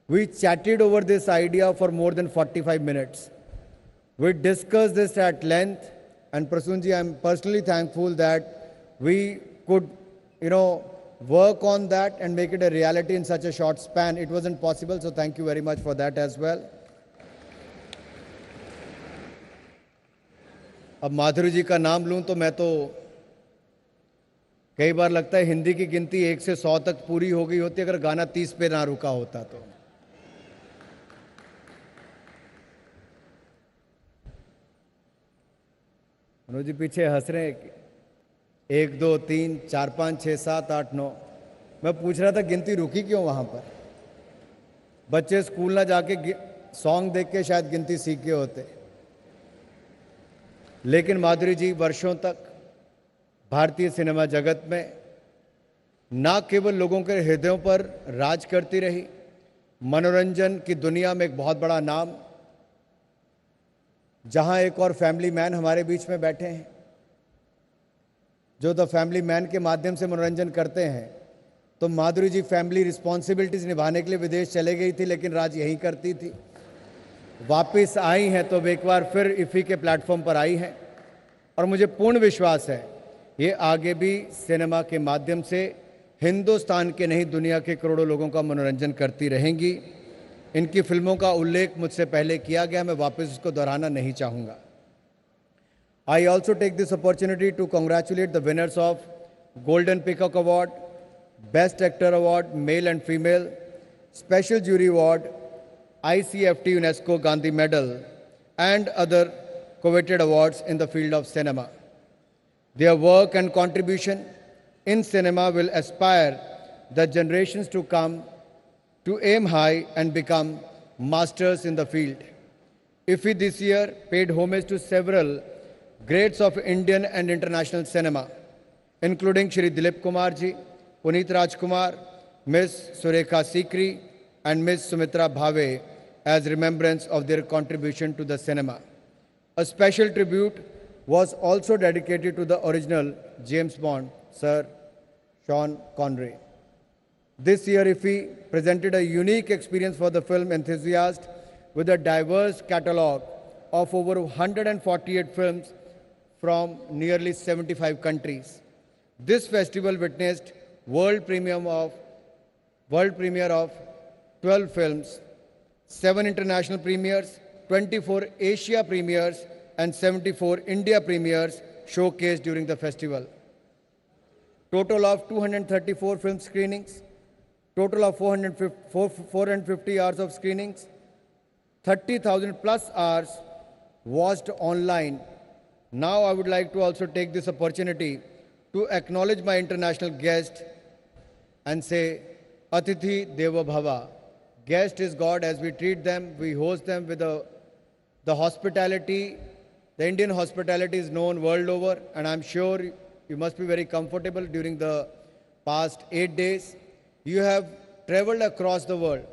we chatted over this idea for more than 45 minutes. We discussed this at length, and Prasoon ji, I'm personally thankful that we could, work on that and make it a reality in such a short span. It wasn't possible, so thank you very much for that as well. अब माधुरी जी का नाम लूं तो मैं तो कई बार लगता है हिंदी की गिनती 1 से 100 तक पूरी हो गई होती अगर गाना 30 पे ना रुका होता तो। मनोज जी पीछे हंस रहे हैं। 1 2 3 4 5 6 7 8 9। मैं पूछ रहा था गिनती रुकी क्यों वहां पर? बच्चे स्कूल ना जाके सॉन्ग देख के शायद गिनती सीख के होते। लेकिन माधुरी जी वर्षों तक भारतीय सिनेमा जगत में न केवल लोगों के हृदयों पर राज करती रही, मनोरंजन की दुनिया में एक बहुत बड़ा नाम, जहां एक और फैमिली मैन हमारे बीच में बैठे हैं जो द फैमिली मैन के माध्यम से मनोरंजन करते हैं। तो माधुरी जी फैमिली रिस्पॉन्सिबिलिटीज निभाने के लिए विदेश चले गई थी, लेकिन राज यहीं करती थी। वापस आई हैं तो एक बार फिर इफ़ी के प्लेटफॉर्म पर आई हैं, और मुझे पूर्ण विश्वास है ये आगे भी सिनेमा के माध्यम से हिंदुस्तान के नहीं दुनिया के करोड़ों लोगों का मनोरंजन करती रहेंगी। इनकी फिल्मों का उल्लेख मुझसे पहले किया गया, मैं वापस उसको दोहराना नहीं चाहूँगा। I also take this opportunity to congratulate the winners of Golden Peacock Award, Best Actor Award, Male and Female, Special Jury Award, ICFT UNESCO Gandhi Medal, and other coveted awards in the field of cinema. Their work and contribution in cinema will aspire the generations to come to aim high and become masters in the field. IFFI this year paid homage to several greats of Indian and international cinema, including Shri Dilip Kumar ji, Puneet Rajkumar, Ms. Surekha Sikri, and Ms. Sumitra Bhave as remembrance of their contribution to the cinema. A special tribute was also dedicated to the original James Bond, Sir Sean Connery. This year, IFFI presented a unique experience for the film enthusiast with a diverse catalogue of over 148 films from nearly 75 countries. This festival witnessed world premiere of 12 films, 7 international premieres, 24 Asia premieres, and 74 India premieres showcased during the festival. Total of 234 film screenings, total of 450 hours of screenings, 30,000 plus hours watched online. Now I would like to also take this opportunity to acknowledge my international guest and say, Atithi Deva Bhava. Guest is God. As we treat them, we host them with the hospitality. The Indian hospitality is known world over, and I'm sure you must be very comfortable during the past 8 days. You have traveled across the world.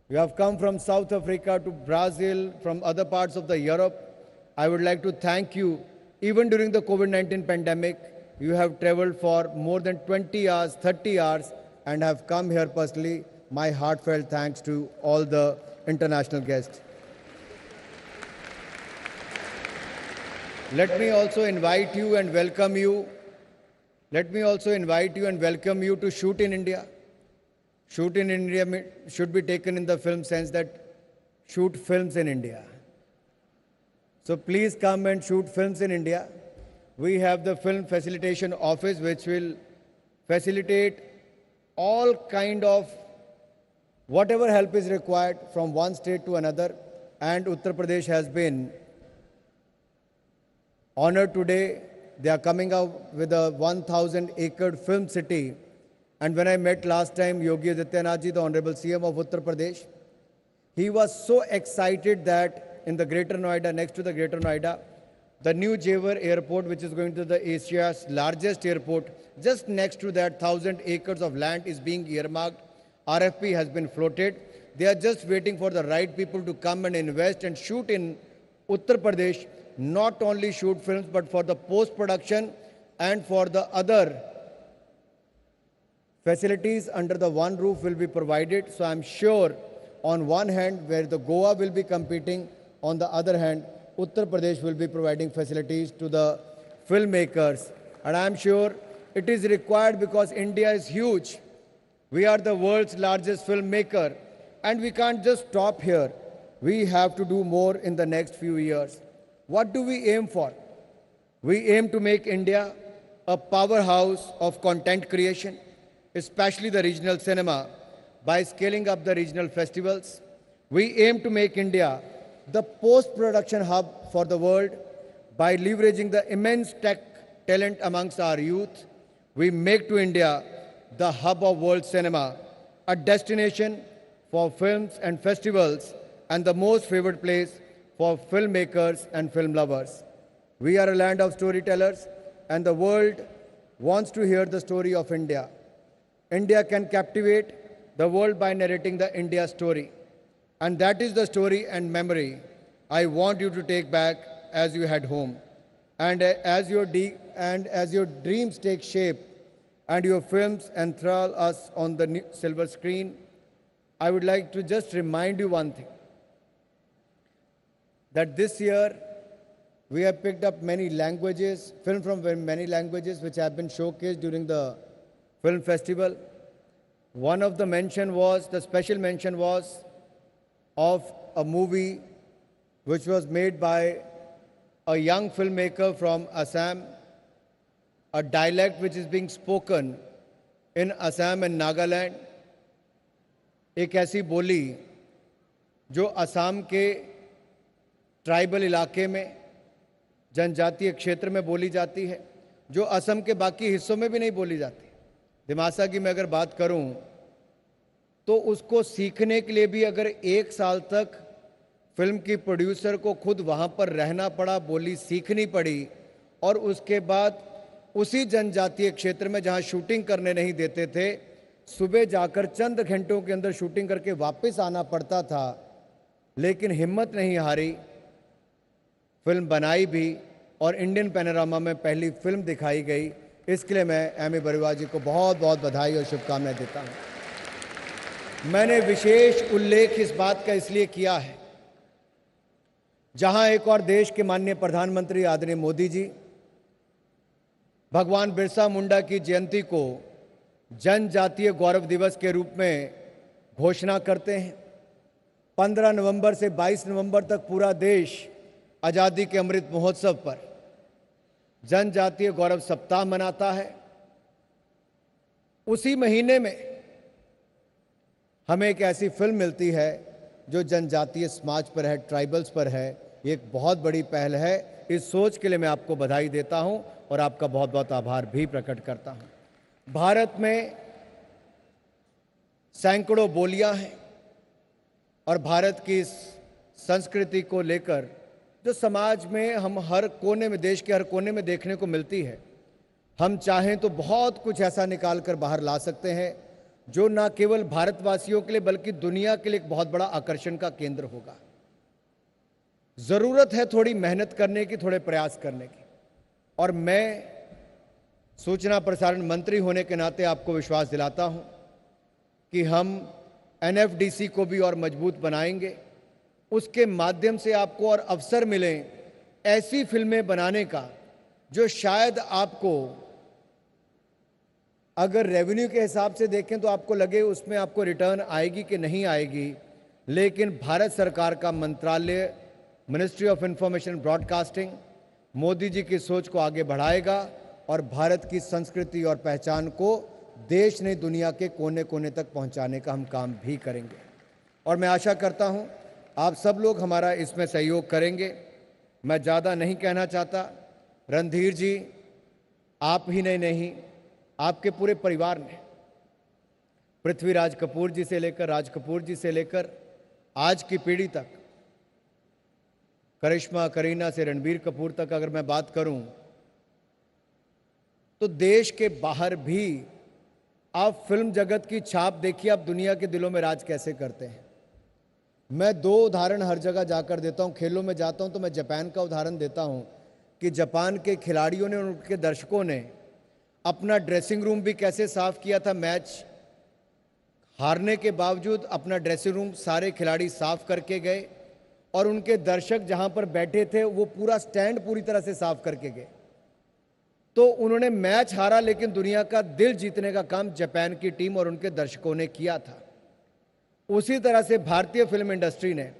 You have come from South Africa to Brazil, from other parts of the Europe. I would like to thank you. Even during the COVID-19 pandemic, you have traveled for more than 20 hours, 30 hours, and have come here personally. My heartfelt thanks to all the international guests. Let me also invite you and welcome you. Let me also invite you and welcome you to Shoot in India. Shoot in India should be taken in the film sense that shoot films in India. So please come and shoot films in India. We have the Film Facilitation Office, which will facilitate all kind of whatever help is required from one state to another. And Uttar Pradesh has been honored today. They are coming out with a 1,000-acre film city. And when I met last time Yogi Adityanath ji, the Honorable CM of Uttar Pradesh, he was so excited that in the Greater Noida, next to the Greater Noida, the new Jewar airport, which is going to the Asia's largest airport, just next to that 1,000 acres of land is being earmarked. RFP has been floated. They are just waiting for the right people to come and invest and shoot in Uttar Pradesh, not only shoot films, but for the post-production and for the other facilities under the one roof will be provided. So I'm sure on one hand where the Goa will be competing, on the other hand, Uttar Pradesh will be providing facilities to the filmmakers. And I'm sure it is required because India is huge. We are the world's largest filmmaker and we can't just stop here. We have to do more in the next few years. What do we aim for? We aim to make India a powerhouse of content creation, especially the regional cinema, by scaling up the regional festivals. We aim to make India the post-production hub for the world by leveraging the immense tech talent amongst our youth. We make to India the hub of world cinema, a destination for films and festivals, and the most favored place for filmmakers and film lovers. We are a land of storytellers, and the world wants to hear the story of India. India can captivate the world by narrating the India story. And that is the story and memory I want you to take back as you head home. And as your dreams take shape and your films enthrall us on the silver screen, I would like to just remind you one thing. That this year, we have picked up many languages, film from many languages which have been showcased during the film festival. One of the special mention was of a movie which was made by a young filmmaker from Assam, a dialect which is being spoken in Assam and Nagaland, एक ऐसी बोली जो असम के tribal इलाके में जनजातीय क्षेत्र में बोली जाती है, जो असम के बाकी हिस्सों में भी नहीं बोली जाती। दिमासा की मैं अगर बात करूं तो उसको सीखने के लिए भी अगर 1 साल तक फिल्म की प्रोड्यूसर को खुद वहां पर रहना पड़ा, बोली सीखनी पड़ी, और उसके बाद उसी जनजातीय क्षेत्र में जहां शूटिंग करने नहीं देते थे, सुबह जाकर चंद घंटों के अंदर शूटिंग करके वापस आना पड़ता था, लेकिन हिम्मत नहीं हारी, फिल्म बनाई भी और इंडियन पैनोरामा में पहली फिल्म दिखाई गई। इसके लिए मैं एमी बरुआ जी को बहुत बहुत बधाई और शुभकामनाएं देता हूं। मैंने विशेष उल्लेख इस बात का इसलिए किया है, जहां एक और देश के माननीय प्रधानमंत्री आदरणीय मोदी जी भगवान बिरसा मुंडा की जयंती को जनजातीय गौरव दिवस के रूप में घोषणा करते हैं। 15 नवंबर से 22 नवंबर तक पूरा देश आज़ादी के अमृत महोत्सव पर जनजातीय गौरव सप्ताह मनाता है। उसी महीने में हमें एक ऐसी फिल्म मिलती है जो जनजातीय समाज पर है, ट्राइबल्स पर है। ये एक बहुत बड़ी पहल है। इस सोच के लिए मैं आपको बधाई देता हूं और आपका बहुत बहुत आभार भी प्रकट करता हूं। भारत में सैकड़ों बोलियां हैं और भारत की इस संस्कृति को लेकर जो समाज में हम हर कोने में, देश के हर कोने में देखने को मिलती है, हम चाहें तो बहुत कुछ ऐसा निकाल कर बाहर ला सकते हैं जो ना केवल भारतवासियों के लिए बल्कि दुनिया के लिए एक बहुत बड़ा आकर्षण का केंद्र होगा। जरूरत है थोड़ी मेहनत करने की, थोड़े प्रयास करने की, और मैं सूचना प्रसारण मंत्री होने के नाते आपको विश्वास दिलाता हूं कि हम एनएफडीसी को भी और मजबूत बनाएंगे। उसके माध्यम से आपको और अवसर मिलें ऐसी फिल्में बनाने का जो शायद आपको, अगर रेवेन्यू के हिसाब से देखें तो आपको लगे उसमें आपको रिटर्न आएगी कि नहीं आएगी, लेकिन भारत सरकार का मंत्रालय, ministry of information broadcasting, Modi ji की सोच को आगे बढ़ाएगा और भारत की संस्कृति और पहचान को देश ने दुनिया के कोने कोने तक पहुंचाने का हम काम भी करेंगे। और मैं आशा करता हूं आप सब लोग हमारा इसमें सहयोग करेंगे। मैं ज़्यादा नहीं कहना चाहता, रणधीर जी, आप ही ने नहीं, आपके पूरे परिवार ने, पृथ्वीराज कपूर जी से लेकर, राज कपूर जी से लेकर आज की पीढ़ी तक, करिश्मा करीना से रणबीर कपूर तक अगर मैं बात करूं, तो देश के बाहर भी आप फिल्म जगत की छाप देखिए, आप दुनिया के दिलों में राज कैसे करते हैं। मैं 2 उदाहरण हर जगह जाकर देता हूं। खेलों में जाता हूं तो मैं जापान का उदाहरण देता हूं कि जापान के खिलाड़ियों ने और उनके दर्शकों ने अपना ड्रेसिंग रूम भी कैसे साफ किया था। मैच हारने के बावजूद अपना ड्रेसिंग रूम सारे खिलाड़ी साफ करके गए और उनके दर्शक जहां पर बैठे थे वो पूरा स्टैंड पूरी तरह से साफ करके गए। तो उन्होंने मैच हारा, लेकिन दुनिया का दिल जीतने का काम जापान की टीम और उनके दर्शकों ने किया था। उसी तरह से भारतीय फिल्म इंडस्ट्री ने,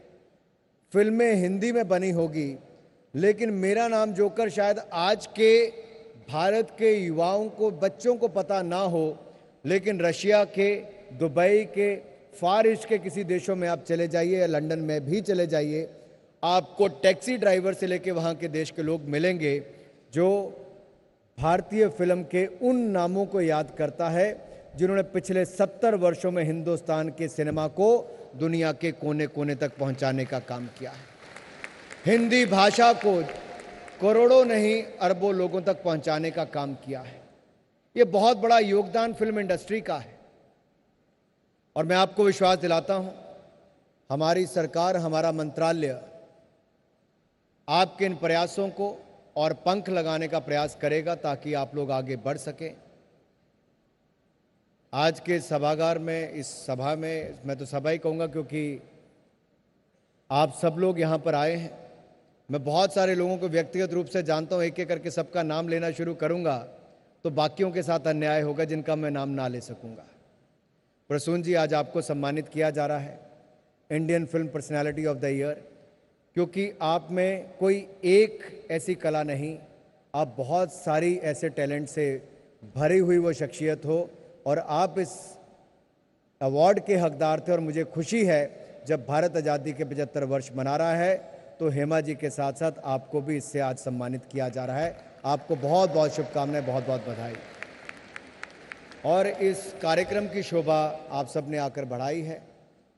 फिल्में हिंदी में बनी होगी, लेकिन मेरा नाम जोकर शायद आज के भारत के युवाओं को, बच्चों को पता ना हो, लेकिन रशिया के, दुबई के, फार ईस्ट के किसी देशों में आप चले जाइए या लंदन में भी चले जाइए, आपको टैक्सी ड्राइवर से लेके वहाँ के देश के लोग मिलेंगे जो भारतीय फिल्म के उन नामों को याद करता है जिन्होंने पिछले 70 वर्षों में हिंदुस्तान के सिनेमा को दुनिया के कोने कोने तक पहुंचाने का काम किया है। हिंदी भाषा को करोड़ों नहीं अरबों लोगों तक पहुंचाने का काम किया है। ये बहुत बड़ा योगदान फिल्म इंडस्ट्री का है और मैं आपको विश्वास दिलाता हूं, हमारी सरकार, हमारा मंत्रालय आपके इन प्रयासों को और पंख लगाने का प्रयास करेगा ताकि आप लोग आगे बढ़ सकें। आज के सभागार में, इस सभा में, मैं तो सभा ही कहूँगा क्योंकि आप सब लोग यहाँ पर आए हैं। मैं बहुत सारे लोगों को व्यक्तिगत रूप से जानता हूँ, एक एक करके सबका नाम लेना शुरू करूँगा तो बाकियों के साथ अन्याय होगा जिनका मैं नाम ना ले सकूँगा। प्रसून जी, आज आपको सम्मानित किया जा रहा है Indian film personality of the year, क्योंकि आप में कोई एक ऐसी कला नहीं, आप बहुत सारी ऐसे टैलेंट से भरी हुई वो शख्सियत हो और आप इस अवार्ड के हकदार थे। और मुझे खुशी है जब भारत आज़ादी के 75 वर्ष मना रहा है तो हेमा जी के साथ साथ आपको भी इससे आज सम्मानित किया जा रहा है। आपको बहुत बहुत शुभकामनाएं, बहुत बहुत बधाई। और इस कार्यक्रम की शोभा आप सब ने आकर बढ़ाई है,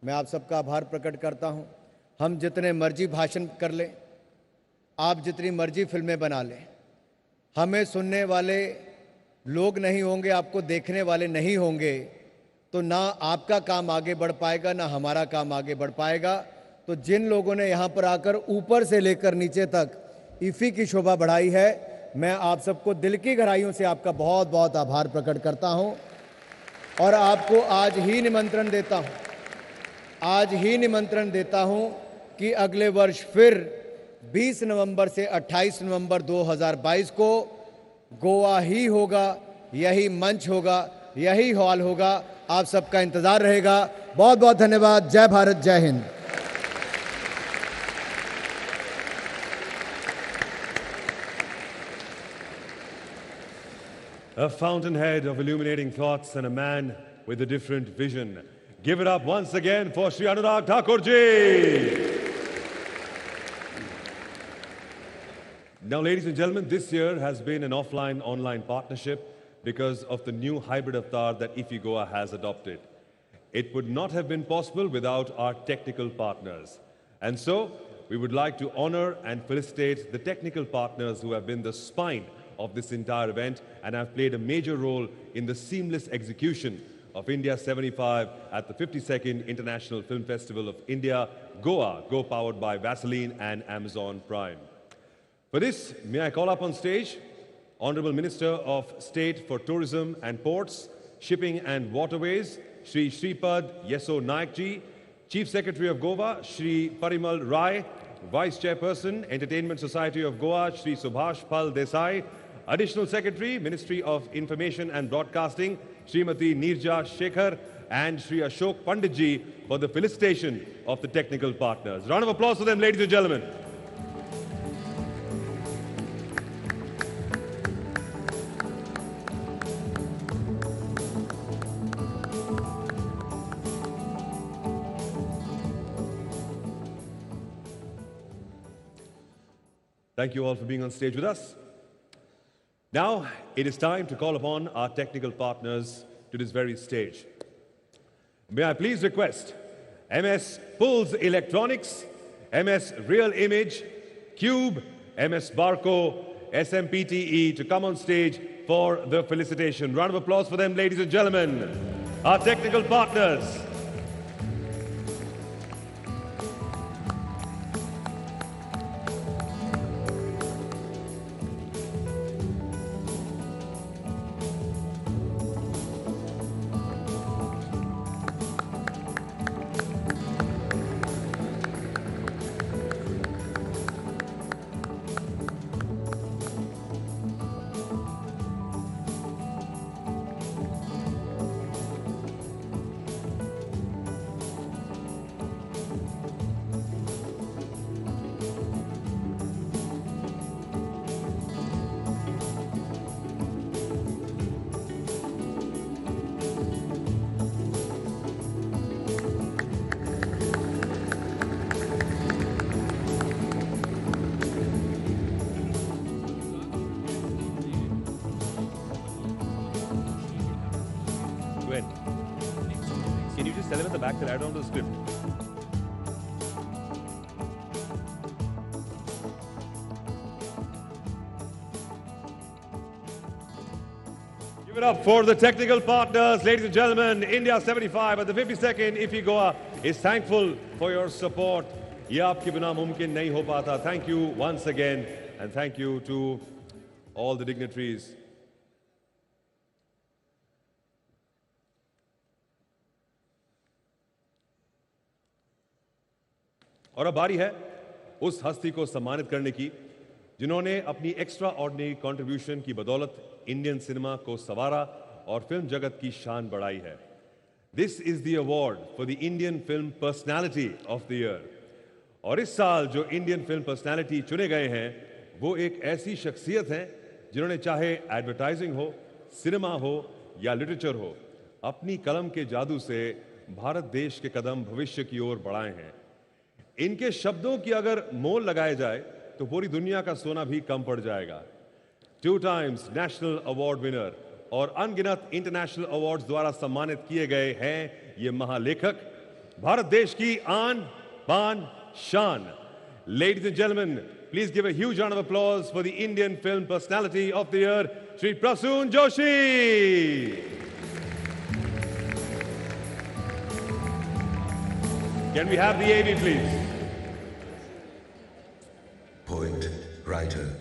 मैं आप सबका आभार प्रकट करता हूं। हम जितने मर्जी भाषण कर लें, आप जितनी मर्जी फिल्में बना लें, हमें सुनने वाले लोग नहीं होंगे, आपको देखने वाले नहीं होंगे, तो ना आपका काम आगे बढ़ पाएगा, ना हमारा काम आगे बढ़ पाएगा। तो जिन लोगों ने यहाँ पर आकर ऊपर से लेकर नीचे तक इफ़ी की शोभा बढ़ाई है, मैं आप सबको दिल की गहराइयों से आपका बहुत बहुत आभार प्रकट करता हूँ और आपको आज ही निमंत्रण देता हूँ कि अगले वर्ष फिर 20 नवंबर से 28 नवंबर 2022 को गोवा ही होगा, यही मंच होगा, यही हॉल होगा। आप सबका इंतजार रहेगा। बहुत बहुत धन्यवाद। जय भारत, जय Hind. A fountainhead of illuminating thoughts and a man with a different vision. Give it up once again for Shri Anurag Thakur ji. Now, ladies and gentlemen, this year has been an offline-online partnership because of the new hybrid avatar that IFFI Goa has adopted. It would not have been possible without our technical partners. And so, we would like to honor and felicitate the technical partners who have been the spine of this entire event and have played a major role in the seamless execution of India 75 at the 52nd International Film Festival of India, Goa, powered by Vaseline and Amazon Prime. For this, may I call up on stage Honorable Minister of State for Tourism and Ports, Shipping and Waterways, Shri Shripad Yeso Naik ji, Chief Secretary of Goa, Shri Parimal Rai, Vice Chairperson, Entertainment Society of Goa, Shri Subhash Pal Desai, Additional Secretary, Ministry of Information and Broadcasting, Srimati Nirja Shekhar, and Shri Ashok Pandit ji for the felicitation of the technical partners. Round of applause for them, ladies and gentlemen. Thank you all for being on stage with us. Now, it is time to call upon our technical partners to this very stage. May I please request MS Pulse Electronics, MS Real Image, Cube, MS Barco, SMPTE to come on stage for the felicitation. Round of applause for them, ladies and gentlemen. Our technical partners. Can you just tell him at the back that I don't know the script? Give it up for the technical partners, ladies and gentlemen. India 75 at the 52nd IFFI Goa is thankful for your support. ये आपके बिना मुमकिन नहीं हो पाता. Thank you once again, and thank you to all the dignitaries. और अब बारी है उस हस्ती को सम्मानित करने की जिन्होंने अपनी एक्स्ट्रा ऑर्डिनरी कंट्रीब्यूशन की बदौलत इंडियन सिनेमा को संवारा और फिल्म जगत की शान बढ़ाई है. This is the award for the Indian film personality of the year. और इस साल जो इंडियन फिल्म पर्सनालिटी चुने गए हैं वो एक ऐसी शख्सियत हैं जिन्होंने चाहे एडवर्टाइजिंग हो, सिनेमा हो या लिटरेचर हो, अपनी कलम के जादू से भारत देश के कदम भविष्य की ओर बढ़ाए हैं. इनके शब्दों की अगर मोल लगाया जाए तो पूरी दुनिया का सोना भी कम पड़ जाएगा. 2 times नेशनल अवार्ड विनर और अनगिनत इंटरनेशनल अवार्ड्स द्वारा सम्मानित किए गए हैं ये महालेखक, भारत देश की आन बान शान. Ladies and gentlemen, please give a huge round of applause for the Indian film personality of the year, Shri Prasoon Joshi. Can we have the AV, please? Poet, writer,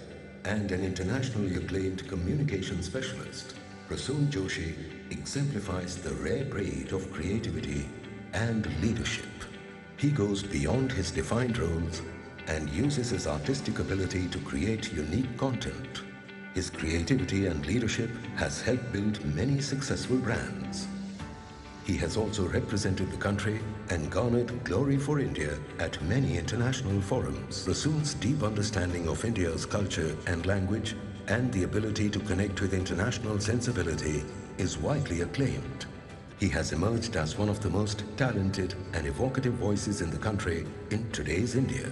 and an internationally acclaimed communication specialist, Prasoon Joshi exemplifies the rare breed of creativity and leadership. He goes beyond his defined roles and uses his artistic ability to create unique content. His creativity and leadership has helped build many successful brands. He has also represented the country and garnered glory for India at many international forums. Prasoon's deep understanding of India's culture and language and the ability to connect with international sensibility is widely acclaimed. He has emerged as one of the most talented and evocative voices in the country in today's India.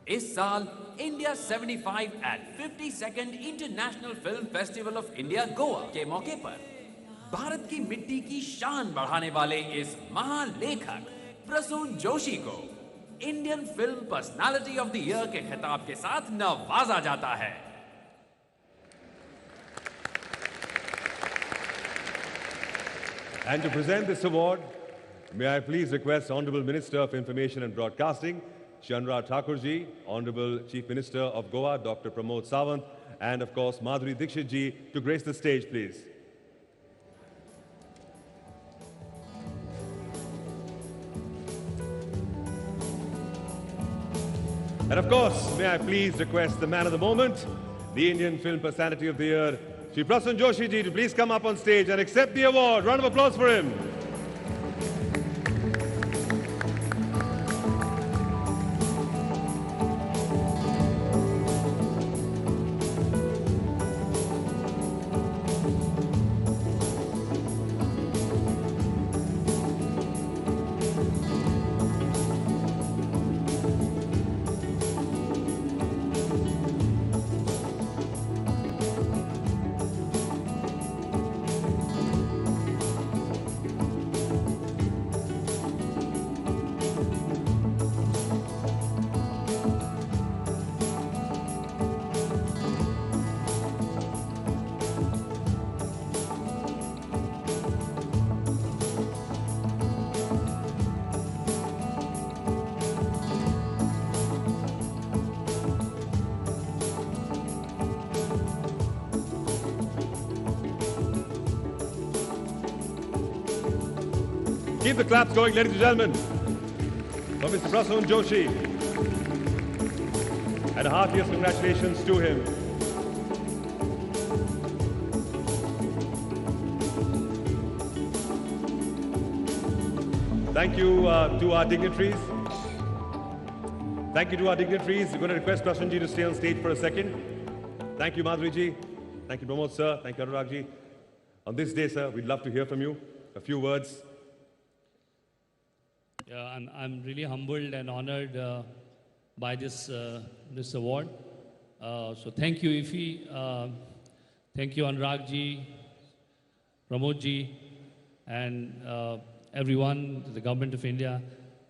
इस साल India 75 at 52nd international film festival of India Goa के मौके पर भारत की मिट्टी की शान बढ़ाने वाले इस महालेखक प्रसून जोशी को Indian film personality of the year के खिताब के साथ नवाजा जाता है. And to present this award, may I please request Honorable Minister of Information and Broadcasting, Shri Anurag Thakurji, Honorable Chief Minister of Goa, Dr. Pramod Sawant, and of course Madhuri Dixit ji to grace the stage, please. And of course, may I please request the man of the moment, the Indian Film Personality of the Year, Shri Prasoon Joshi ji, to please come up on stage and accept the award. Round of applause for him. Keep the claps going, ladies and gentlemen, for Mr. Prasoon Joshi. And heartiest congratulations to him. Thank you to our dignitaries. Thank you to our dignitaries. We're going to request Prasoon ji to stay on stage for a second. Thank you, Madhuri ji. Thank you, Pramod sir. Thank you, Anurag ji. On this day, sir, we'd love to hear from you. A few words. Yeah, I'm really humbled and honored by this this award. So thank you, Ifi. Thank you, Anurag ji, Pramod ji, and everyone, the government of India,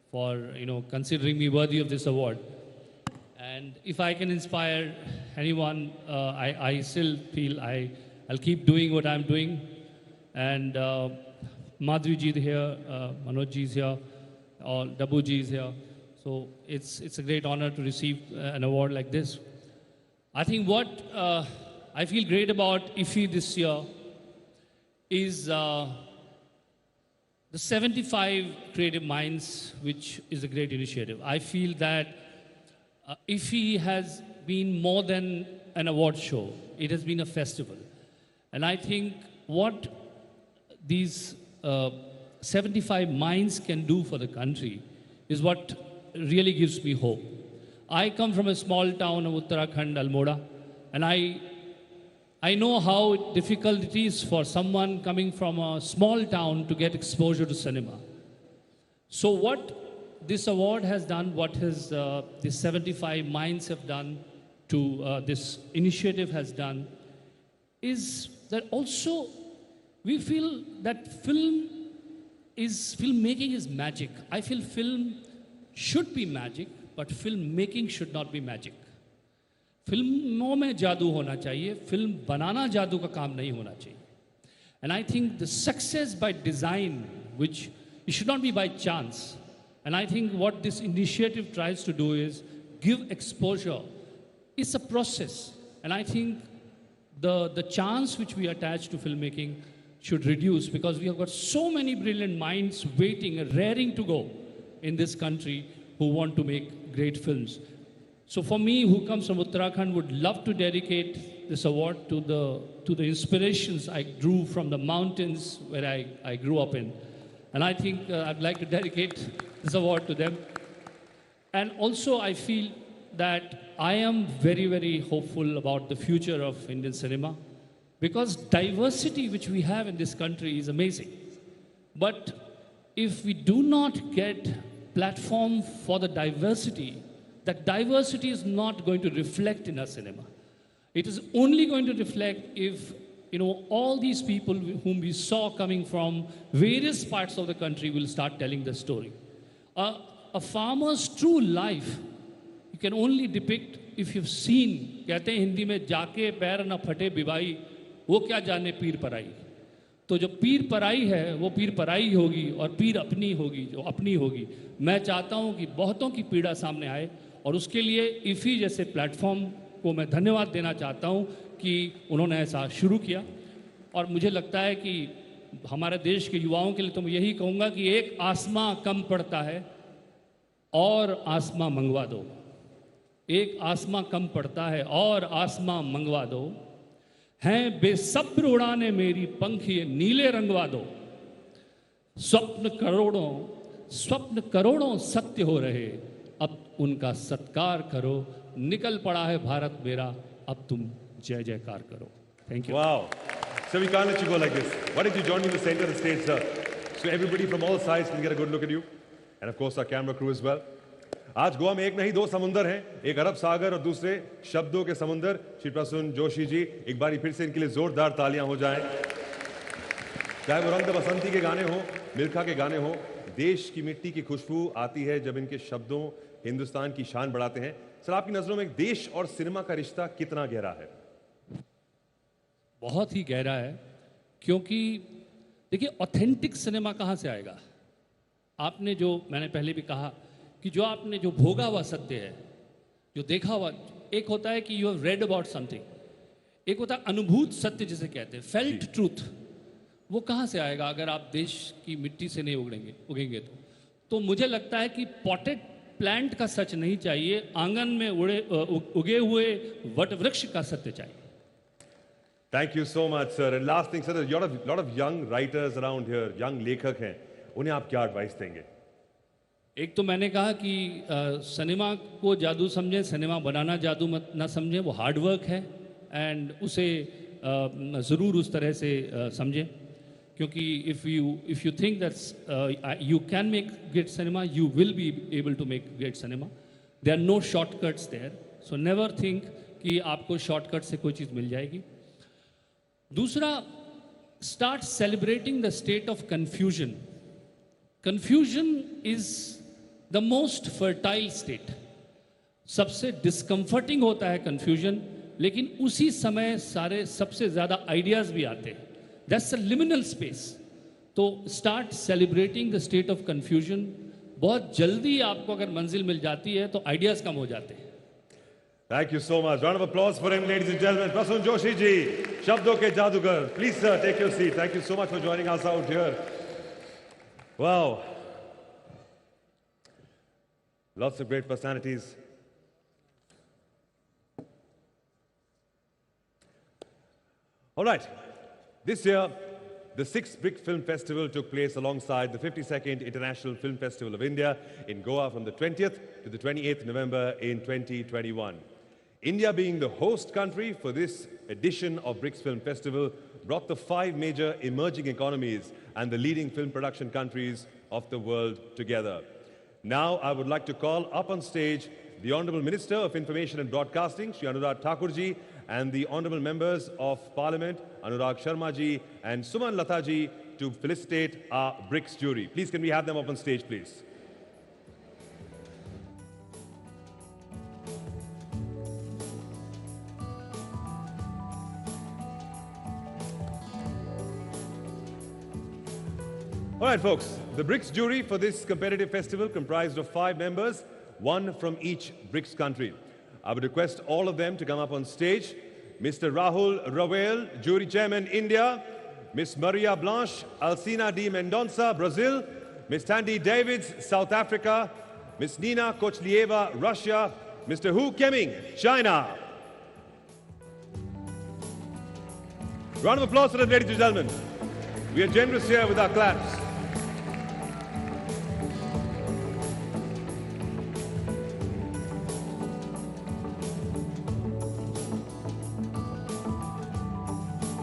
for considering me worthy of this award. And if I can inspire anyone, I still feel I'll keep doing what I'm doing. And Madhuri ji is here, Manoj ji is here, or Dabu ji is here. So it's a great honor to receive an award like this. I think what I feel great about IFFI this year is the 75 Creative Minds, which is a great initiative. I feel that IFFI has been more than an award show. It has been a festival. And I think what these 75 minds can do for the country is what really gives me hope. I come from a small town of Uttarakhand, Almora, and I know how difficult it is for someone coming from a small town to get exposure to cinema. So what this award has done, what the 75 minds have done to this initiative has done, is that also we feel that filmmaking is magic. I feel film should be magic, but filmmaking should not be magic. फिल्मों में जादू होना चाहिए, film बनाना जादू का काम नहीं होना चाहिए. And I think the success by design, which it should not be by chance. And I think what this initiative tries to do is give exposure. It's a process. And I think the chance which we attach to filmmaking should reduce, because we have got so many brilliant minds waiting and raring to go in this country who want to make great films. So for me, who comes from Uttarakhand, would love to dedicate this award to the inspirations I drew from the mountains where I grew up in. And I think I'd like to dedicate this award to them. And also I feel that I am very, very hopeful about the future of Indian cinema, because diversity which we have in this country is amazing. But if we do not get platform for the diversity, that diversity is not going to reflect in our cinema. It is only going to reflect if all these people whom we saw coming from various parts of the country will start telling the story. A farmer's true life you can only depict if you've seen. कहते हैं हिंदी में जाके पैर न फटे बिबाई, वो क्या जाने पीर पराई. तो जो पीर पराई है वो पीर पराई होगी, और पीर अपनी होगी जो अपनी होगी. मैं चाहता हूँ कि बहुतों की पीड़ा सामने आए, और उसके लिए IFFI जैसे प्लेटफॉर्म को मैं धन्यवाद देना चाहता हूँ कि उन्होंने ऐसा शुरू किया. और मुझे लगता है कि हमारे देश के युवाओं के लिए तो मैं यही कहूँगा कि एक आसमां कम पड़ता है और आसमां मंगवा दो. एक आसमां कम पड़ता है और आसमां मंगवा दो. हैं बेसब्र उड़ाने मेरी पंख ये नीले रंगवा दो. स्वप्न करोड़ों सत्य हो रहे, अब उनका सत्कार करो. निकल पड़ा है भारत मेरा, अब तुम जय जयकार करो. Thank you. Wow. So we can't let you go like this. Why don't you join me in the center of the stage, sir? So everybody from all sides can get a good look at you. And of course our camera crew as well. आज गोवा में एक नहीं दो समुंदर हैं, एक अरब सागर और दूसरे शब्दों के समुंदर. श्री प्रसून जोशी जी, एक बारी फिर से इनके लिए जोरदार तालियां हो जाएं. चाहे वो रंग बसंती के गाने हो, मिल्खा के गाने हो, देश की मिट्टी की खुशबू आती है जब इनके शब्दों हिंदुस्तान की शान बढ़ाते हैं. सर, आपकी नजरों में देश और सिनेमा का रिश्ता कितना गहरा है? बहुत ही गहरा है, क्योंकि देखिए ऑथेंटिक सिनेमा कहाँ से आएगा. आपने जो मैंने पहले भी कहा कि जो आपने जो भोगा हुआ सत्य है, जो देखा हुआ, एक होता है कि you have read about something, एक होता है अनुभूत सत्य जिसे कहते हैं, फेल्ट ट्रूथ. वो कहाँ से आएगा अगर आप देश की मिट्टी से नहीं उगेंगे तो मुझे लगता है कि पॉटेड प्लांट का सच नहीं चाहिए, आंगन में उगे हुए वट वृक्ष का सत्य चाहिए. Thank you so much, sir. And last thing, sir, there's a lot of young writers around here, young लेखक हैं. उन्हें आप क्या एडवाइस देंगे? एक तो मैंने कहा कि सिनेमा को जादू समझें, सिनेमा बनाना जादू मत ना समझें, वो हार्ड वर्क है एंड उसे ज़रूर उस तरह से समझें, क्योंकि if you think that you can make great cinema, you will be able to make great cinema. There are no shortcuts there, so never think कि आपको शॉर्टकट से कोई चीज़ मिल जाएगी. दूसरा, start celebrating the state of confusion. Confusion is the most fertile state. सबसे discomforting होता है कन्फ्यूजन, लेकिन उसी समय सारे सबसे ज़्यादा आइडियाज़ भी आते हैं. That's a liminal space. तो start celebrating the state of confusion. बहुत जल्दी आपको अगर मंजिल मिल जाती है तो आइडियाज़ कम हो जाते हैं. Thank you so much. Round of applause for him, ladies and gentlemen. Prasoon Joshi ji, Shabdon ke Jadugar. Please, sir, take your seat. Thank you so much for joining us out here. Wow. Lots of great personalities. All right. This year, the 6th BRIC Film Festival took place alongside the 52nd International Film Festival of India in Goa from the 20th to the 28th November in 2021. India, being the host country for this edition of BRICS Film Festival, brought the 5 major emerging economies and the leading film production countries of the world together. Now, I would like to call up on stage the Honourable Minister of Information and Broadcasting, Shri Anurag Thakur ji, and the Honourable Members of Parliament, Anurag Sharma ji and Suman Lata ji, to felicitate our BRICS jury. Please, can we have them up on stage, please? All right, folks, the BRICS jury for this competitive festival comprised of 5 members, 1 from each BRICS country. I would request all of them to come up on stage. Mr. Rahul Ravel, Jury Chairman, India. Ms. Maria Blanche Alcina de Mendonça, Brazil. Ms. Tandy Davids, South Africa. Ms. Nina Kochlieva, Russia. Mr. Hu Keming, China. Round of applause for them, ladies and gentlemen. We are generous here with our claps.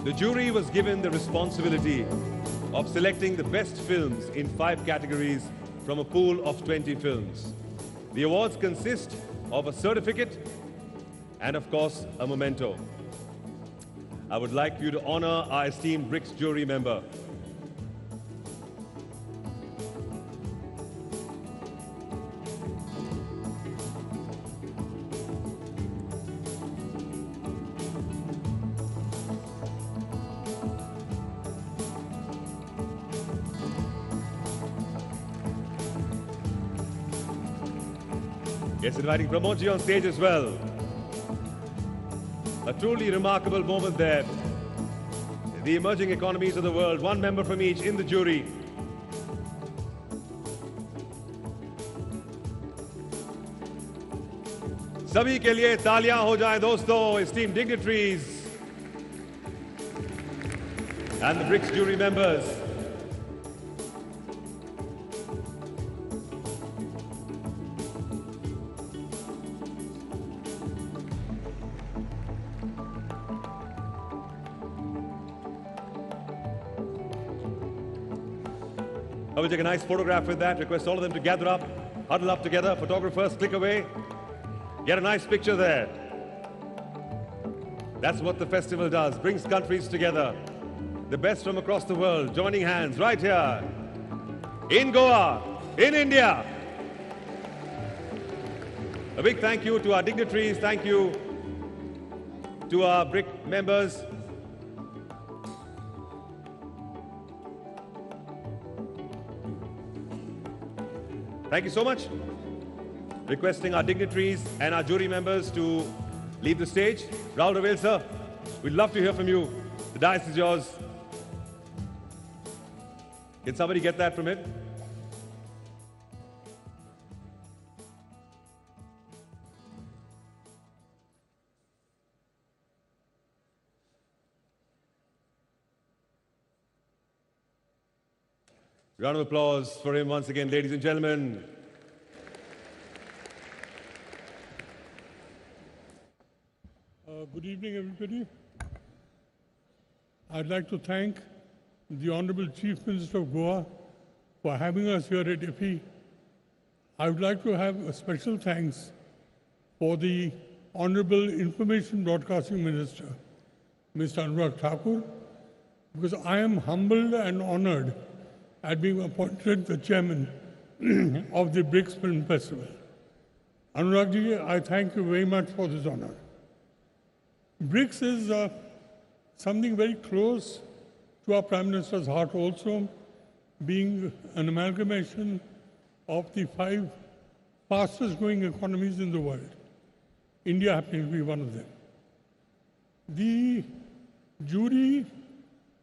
The jury was given the responsibility of selecting the best films in 5 categories from a pool of 20 films. The awards consist of a certificate and, of course, a memento. I would like you to honor our esteemed BRICS jury member. Yes, inviting Pramod ji on stage as well. A truly remarkable moment there. The emerging economies of the world, 1 member from each in the jury. सभी के लिए तालियां हो जाएं दोस्तों, esteemed dignitaries and the BRICS jury members. I will take a nice photograph with that. Request all of them to gather up, huddle up together. Photographers, click away. Get a nice picture there. That's what the festival does. Brings countries together. The best from across the world, joining hands right here in Goa, in India. A big thank you to our dignitaries. Thank you to our BRIC members. Thank you so much. Requesting our dignitaries and our jury members to leave the stage. Rahul Ravel, sir, we'd love to hear from you. The dais is yours. Can somebody get that from him? Round of applause for him once again, ladies and gentlemen. Good evening, everybody. I'd like to thank the Honorable Chief Minister of Goa for having us here at IFFI. I would like to have a special thanks for the Honorable Information Broadcasting Minister, Mr. Anurag Thakur, because I am humbled and honored at being appointed the chairman of the BRICS Film Festival. Anurag ji, I thank you very much for this honor. BRICS is something very close to our Prime Minister's heart also, being an amalgamation of the 5 fastest growing economies in the world, India happening to be one of them. The jury,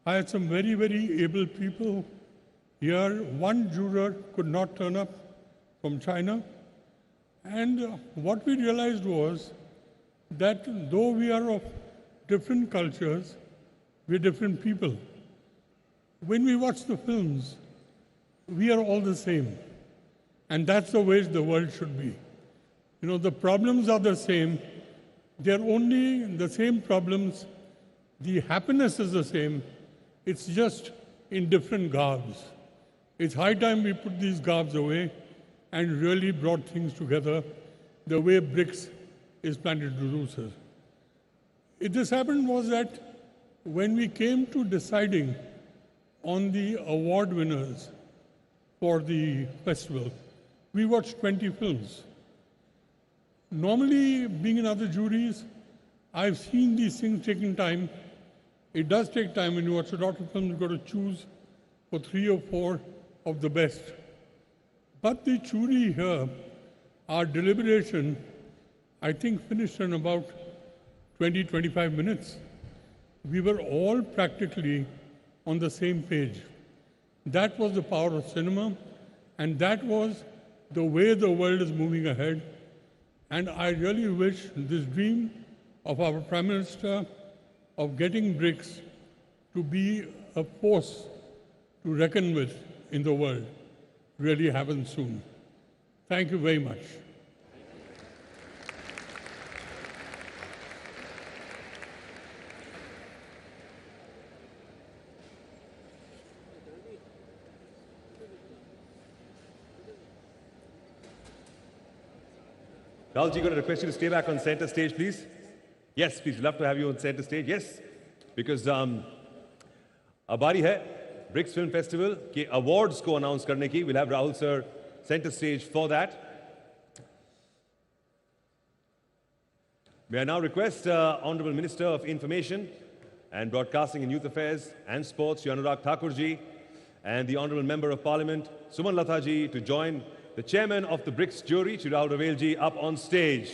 I had some very, very able people here. One juror could not turn up from China. And what we realized was that though we are of different cultures, we're different people. When we watch the films, we are all the same. And that's the way the world should be. You know, the problems are the same. They're only the same problems. The happiness is the same. It's just in different garbs. It's high time we put these garbs away and really brought things together the way BRICS is planning to do so. This happened was that when we came to deciding on the award winners for the festival, we watched 20 films. Normally, being in other juries, I've seen these things taking time. It does take time when you watch a lot of films, you've got to choose for 3 or 4 of the best. But the jury here, our deliberation, I think finished in about 20-25 minutes. We were all practically on the same page. That was the power of cinema, and that was the way the world is moving ahead. And I really wish this dream of our Prime Minister of getting BRICS to be a force to reckon with in the world really happens soon. Thank you very much. Rahul ji, going to request you to stay back on center stage, please. Yes, please. We'd love to have you on center stage. Yes, because abari hai BRICS Film Festival ke awards ko announce karne ki. We'll have Rahul sir center stage for that. May I now request Honorable Minister of Information and Broadcasting and Youth Affairs and Sports, Anurag Thakur ji, and the Honorable Member of Parliament, Suman Latha ji, to join the Chairman of the BRICS jury, Rahul Ravel ji, up on stage.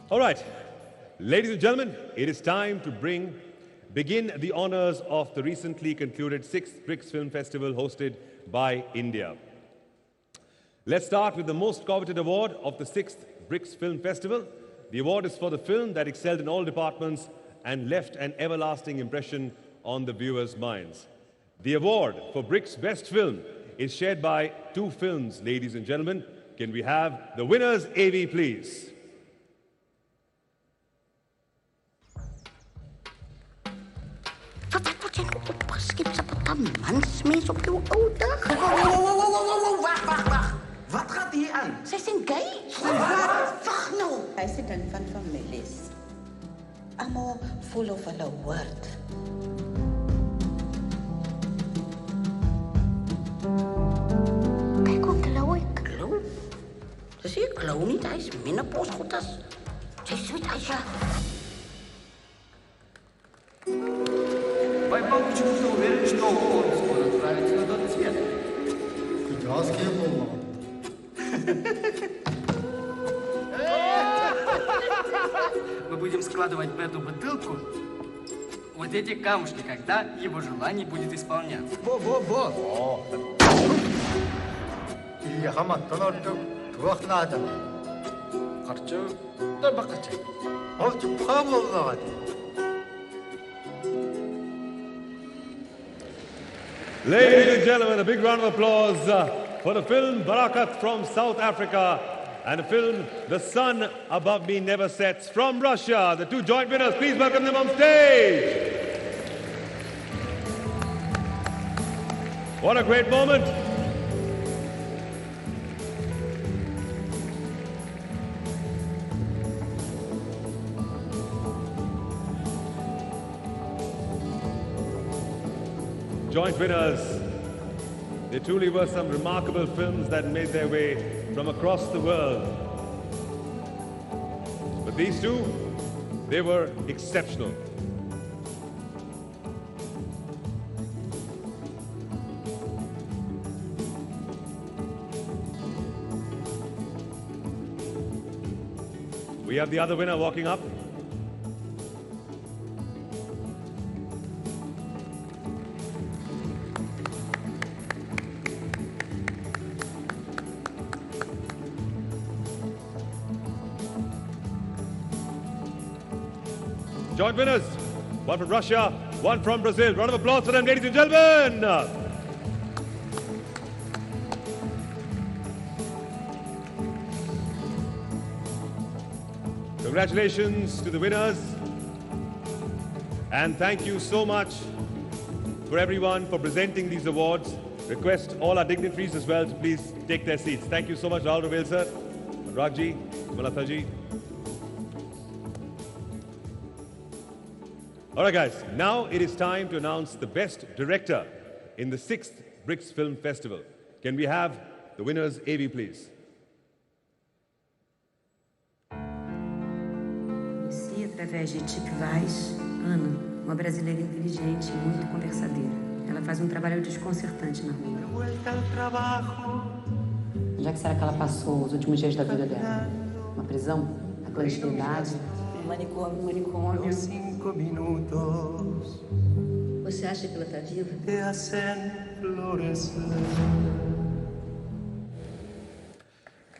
All right, ladies and gentlemen, it is time to begin the honors of the recently concluded 6th BRICS Film Festival hosted by India. Let's start with the most coveted award of the 6th BRICS Film Festival. The award is for the film that excelled in all departments and left an everlasting impression on the viewers' minds. The award for BRICS Best Film is shared by 2 films, ladies and gentlemen. Can we have the winners, AV, please? Wat skip ze wat dan mansmees op jouw oude? Wacht. Wat gaat hier aan? Zij zijn gay. Wacht nou. Hij zit in van families. Allemaal full of hulle woord. Kijk hoe klauw ik. Klauw? Dis nie 'n klauw nie, hy is menopause goed as. Sy sweet Aisha. Поймал почему-то уверен, что он скоро отправится на тот свет. Китайский был. Мы будем складывать в эту бутылку вот эти камушки, когда его желание будет исполняться. Во-во-во! И хаматтан ортог туахнадан. Харчо да бакачай. Овч памолнаад. Ladies and gentlemen, a big round of applause for the film Barakat from South Africa and the film The Sun Above Me Never Sets from Russia. The two joint winners, please welcome them on stage. What a great moment. Joint winners. There truly were some remarkable films that made their way from across the world. But these two, they were exceptional. We have the other winner walking up. Joint winners, one from Russia, one from Brazil. Round of applause for them, ladies and gentlemen. Congratulations to the winners. And thank you so much for everyone for presenting these awards. Request all our dignitaries as well to please take their seats. Thank you so much, Rahul Ravel sir, Ragji, Malataji. All right, guys, now it is time to announce the best director in the 6th BRICS Film Festival. Can we have the winners' AV, please? Conheci através de Tip Vaz, Ana, uma brasileira inteligente, muito conversadeira. Ela faz um trabalho desconcertante na rua. Onde é que será que ela passou os últimos dias da vida dela? Uma prisão? A clandestinidade? Manicômio. 5 minutos. Você acha que ela está viva? Te hacen florecer.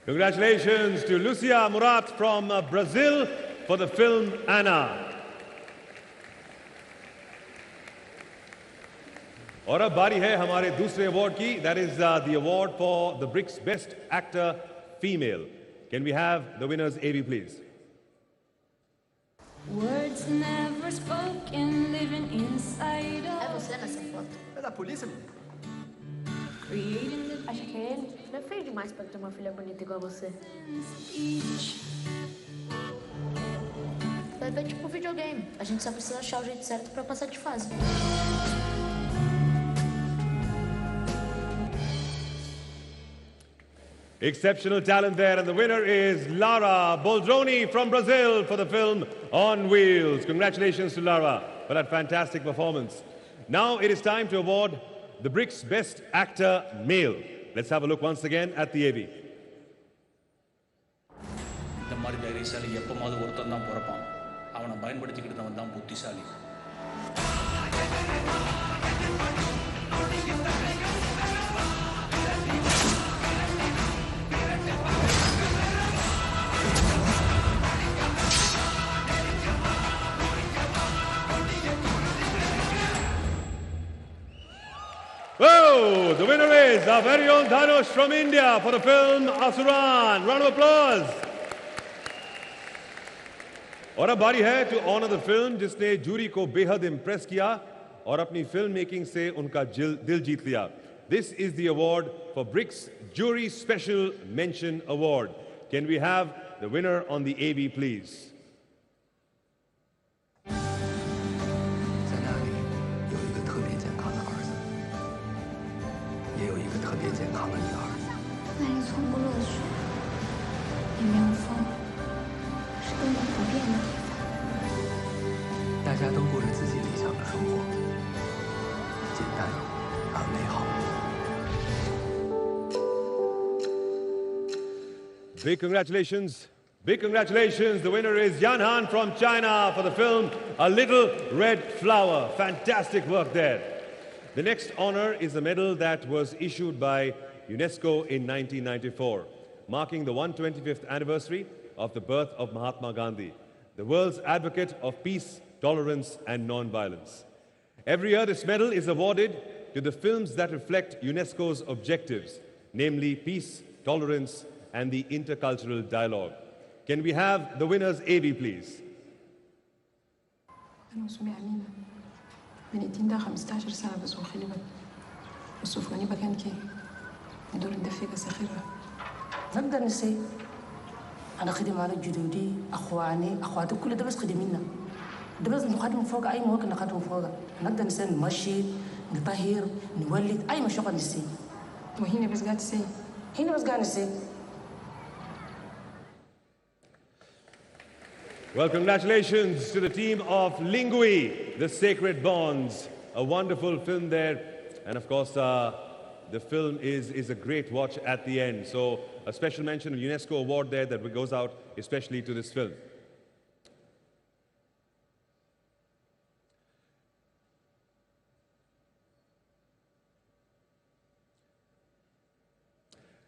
Congratulations to Lucia Murat from Brazil for the film Anna. और अब बारी है हमारे दूसरे award की. That is the award for the BRICS Best Actor Female. Can we have the winners' AV, please? Words never spoken, living inside of. É você nessa foto? É da polícia, mano? Acho que é ele. Não é feio demais pra ter uma filha bonita igual você. É tipo videogame. A gente só precisa achar o jeito certo pra passar de fase. Exceptional talent there, and the winner is Lara Boldroni from Brazil for the film On Wheels. Congratulations to Lara for that fantastic performance. Now it is time to award the BRICS Best Actor Male. Let's have a look once again at the AV. இந்த மாதிரி தைரியசாலி எப்பமாவது ஒருத்தன் தான் பிறப்பான். அவனை பயன்படுத்திக்கிட்டவன் தான் புத்திசாலி. Whoa! The winner is our very own Dhanush from India for the film Asuran. Round of applause. और अब बारी है to honor the film जिसने जूरी को बेहद इम्प्रेस किया और अपनी फिल्म मेकिंग से उनका दिल जीत लिया. This is the award for BRICS Jury Special Mention Award. Can we have the winner on the AV, please? Big congratulations. Big congratulations. The winner is Yan Han from China for the film A Little Red Flower. Fantastic work there. The next honor is a medal that was issued by UNESCO in 1994, marking the 125th anniversary of the birth of Mahatma Gandhi, the world's advocate of peace, tolerance, and non-violence. Every year, this medal is awarded to the films that reflect UNESCO's objectives, namely peace, tolerance, and the intercultural dialogue. Can we have the winner's AV, please? أنا اسمي أمينة بنتين ده 15 سنة بس وخلي وصوفوني بكان كي ندور ندفي كسخيرة نقدر نسي أنا خدم على جدودي أخواني أخواتي كل ده بس خدمينا ده بس نخدم فوق أي موقع نخدم فوق نقدر نسي نمشي نطهر نولد أي مشروع نسي وهنا بس قاعد تسي هنا بس قاعد نسي. Well, congratulations to the team of Lingui, The Sacred Bonds. A wonderful film there. And of course, the film is a great watch at the end. So a special mention, a UNESCO award there that goes out especially to this film.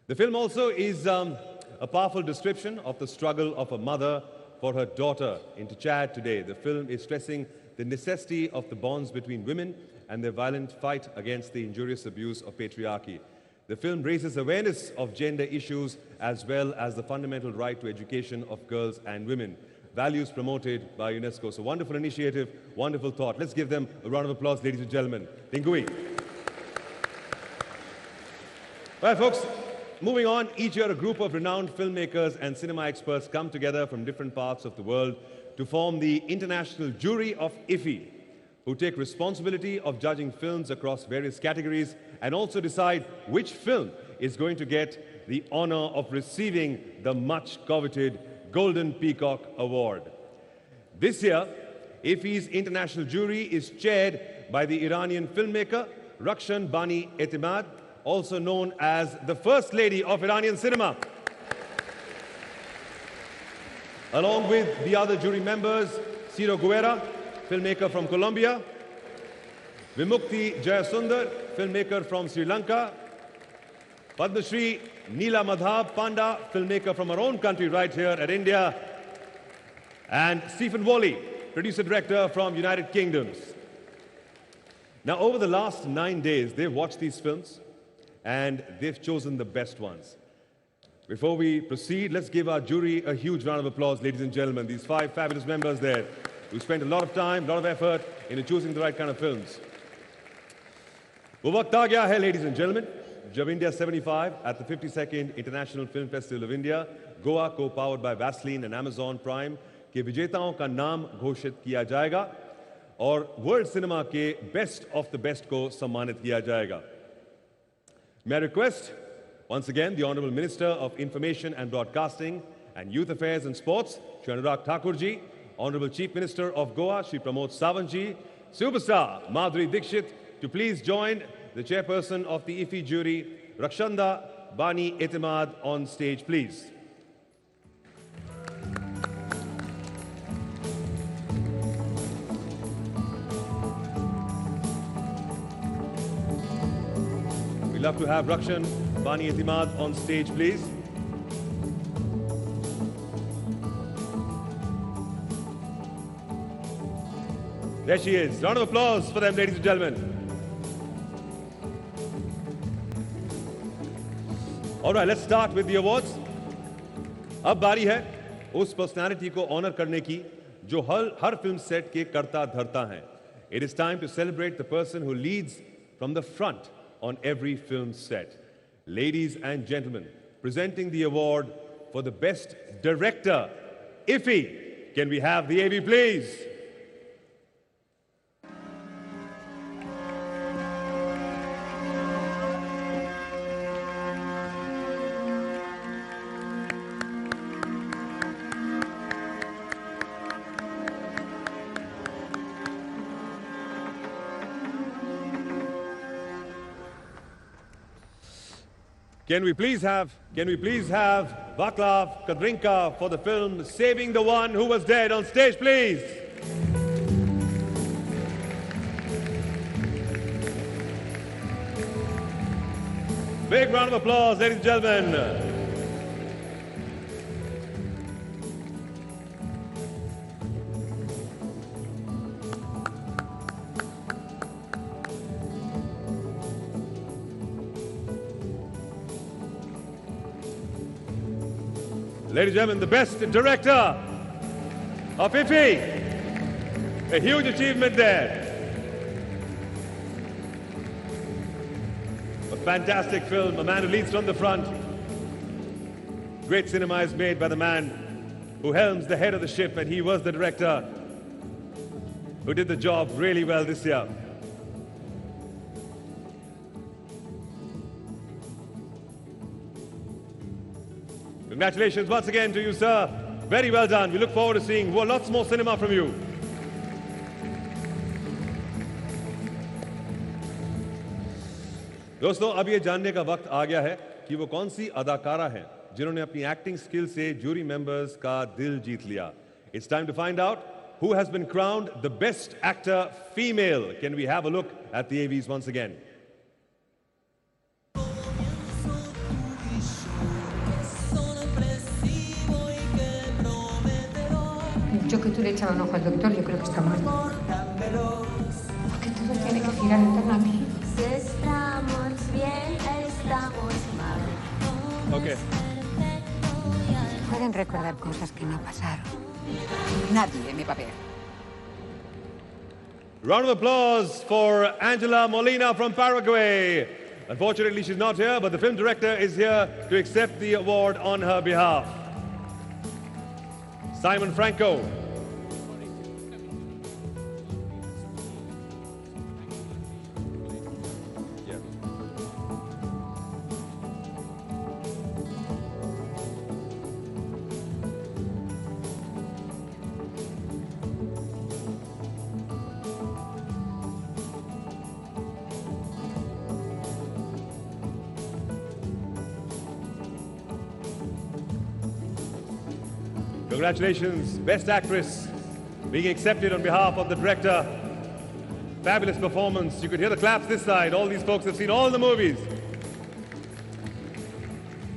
The film also is a powerful description of the struggle of a mother for her daughter into Chad today. The film is stressing the necessity of the bonds between women and their violent fight against the injurious abuse of patriarchy. The film raises awareness of gender issues as well as the fundamental right to education of girls and women, values promoted by UNESCO. So wonderful initiative, wonderful thought. Let's give them a round of applause, ladies and gentlemen. Lingui. Well, folks, moving on, each year a group of renowned filmmakers and cinema experts come together from different parts of the world to form the International Jury of IFFI, who take responsibility of judging films across various categories and also decide which film is going to get the honor of receiving the much-coveted Golden Peacock Award. This year, IFFI's international jury is chaired by the Iranian filmmaker Rakshan Bani Etimad, also known as the First Lady of Iranian cinema. Along with the other jury members, Ciro Guerra, filmmaker from Colombia, Vimukti Jayasundar, filmmaker from Sri Lanka, Padma Shri Neela Madhav Panda, filmmaker from our own country right here at India, and Stephen Wally, producer-director from United Kingdoms. Now, over the last 9 days, they've watched these films and they've chosen the best ones. Before we proceed, let's give our jury a huge round of applause, ladies and gentlemen. These 5 fabulous members there who spent a lot of time, a lot of effort in choosing the right kind of films. वो वक्त आ गया है, ladies and gentlemen, जब India 75 at the 52nd International Film Festival of India, Goa, co-powered by Vaseline and Amazon Prime, के विजेताओं का नाम घोषित किया जाएगा और वर्ल्ड सिनेमा के बेस्ट ऑफ द बेस्ट को सम्मानित किया जाएगा. May I request, once again, the Honorable Minister of Information and Broadcasting and Youth Affairs and Sports, Shri Anurag Thakurji, Honorable Chief Minister of Goa, Shri Pramod Sawantji, Superstar Madhuri Dixit, to please join the chairperson of the IFFI jury, Rakshanda Bani Etimad, on stage, please. We'd love to have Rakshan Bani Etimad on stage, please. There she is. Round of applause for them, ladies and gentlemen. All right, let's start with the awards. अब बारी है उस personality को honour करने की जो हर film set के कर्ता धर्ता हैं. It is time to celebrate the person who leads from the front on every film set. Ladies and gentlemen, presenting the award for the best director, IFFI. Can we have the AV, please? Can we please have Vaclav Kadrinka for the film Saving the One Who Was Dead on stage, please? Big round of applause, ladies and gentlemen. Ladies and gentlemen, the best director of IFFI. A huge achievement there. A fantastic film, a man who leads from the front. Great cinema is made by the man who helms the head of the ship, and he was the director who did the job really well this year. Congratulations once again to you, sir. Very well done. We look forward to seeing lots more cinema from you. दोस्तों, अब ये जानने का वक्त आ गया है कि वो कौन सी अदाकारा हैं जिन्होंने अपनी एक्टिंग स्किल से जूरी मेंबर्स का दिल जीत लिया. It's time to find out who has been crowned the best actor female. Can we have a look at the AVs once again? Yo que tú le echaba un ojo al doctor, yo creo que está muerto. Porque todo tiene que girar en torno a mí. Si estamos bien, estamos mal. Okay. Pueden recordar cosas que no pasaron. Nadie me va a ver. Round of applause for Angela Molina from Paraguay. Unfortunately, she's not here, but the film director is here to accept the award on her behalf. Simon Franco. Congratulations, Best Actress, being accepted on behalf of the director. Fabulous performance. You could hear the claps this side. All these folks have seen all the movies.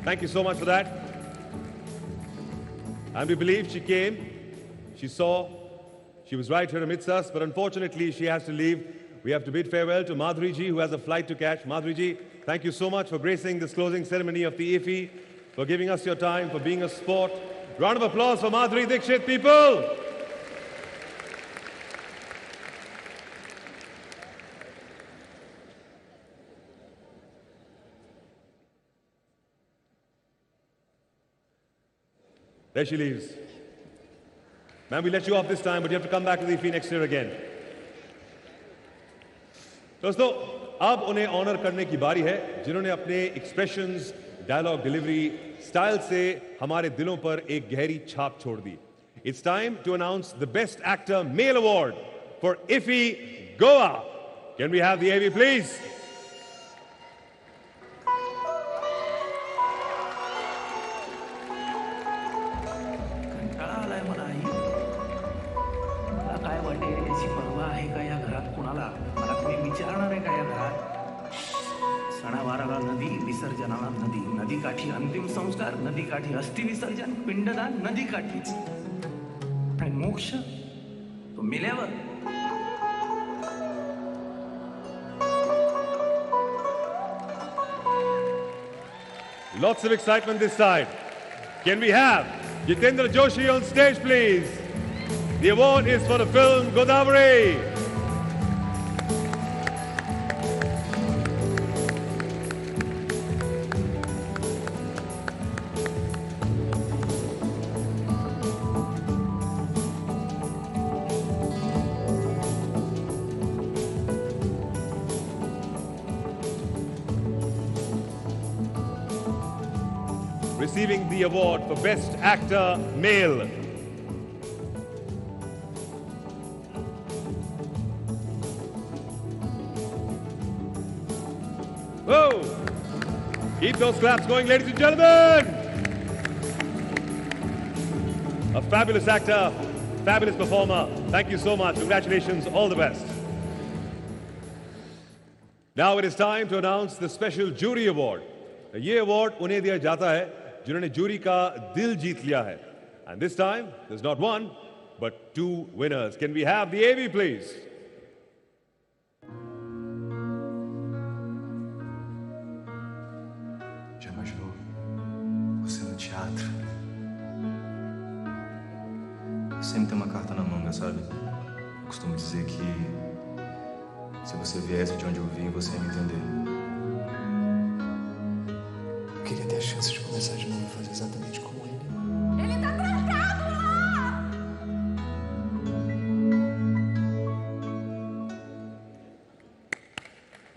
Thank you so much for that. And we believe she came, she saw, she was right here amidst us, but unfortunately she has to leave. We have to bid farewell to Madhuri ji, who has a flight to catch. Madhuri ji, thank you so much for gracing this closing ceremony of the IFFI, for giving us your time, for being a sport. Round of applause for Madhuri Dixit, people. There she leaves. Ma'am, we let you off this time, but you have to come back to the IFFI next year again. दोस्तों, अब उन्हें honour करने की बारी है जिन्होंने अपने expressions, dialogue delivery, style से हमारे दिलों पर एक गहरी छाप छोड़ दी. It's time to announce the Best Actor Male Award for IFFI Goa. Can we have the AV, please? सणावाराला नदी, विसर्जनाला नदी, नदीकाठी अंतिम संस्कार, नदीकाठी अस्थि विसर्जन, पिंडदान नदीकाठीच. आणि मोक्ष तो मिल्यावर. Lots of excitement this side. Can we have Jitendra Joshi on stage, please? The award is for the film Godavari. Receiving the award for Best Actor Male. Whoa! Keep those claps going, ladies and gentlemen. A fabulous actor, fabulous performer. Thank you so much. Congratulations. All the best. Now it is time to announce the special jury award. ये award उन्हें दिया जाता है जिन्होंने jury का दिल जीत लिया है. And this time, there's not one, but two winners. Can we have the AV, please? Já imaginou você no teatro? Sempre tem uma carta na manga, sabe? Eu costumo dizer que se você viesse de onde eu vim, você ia me entender. Eu queria ter a chance de começar de novo e fazer exatamente como ele. Ele tá trancado lá!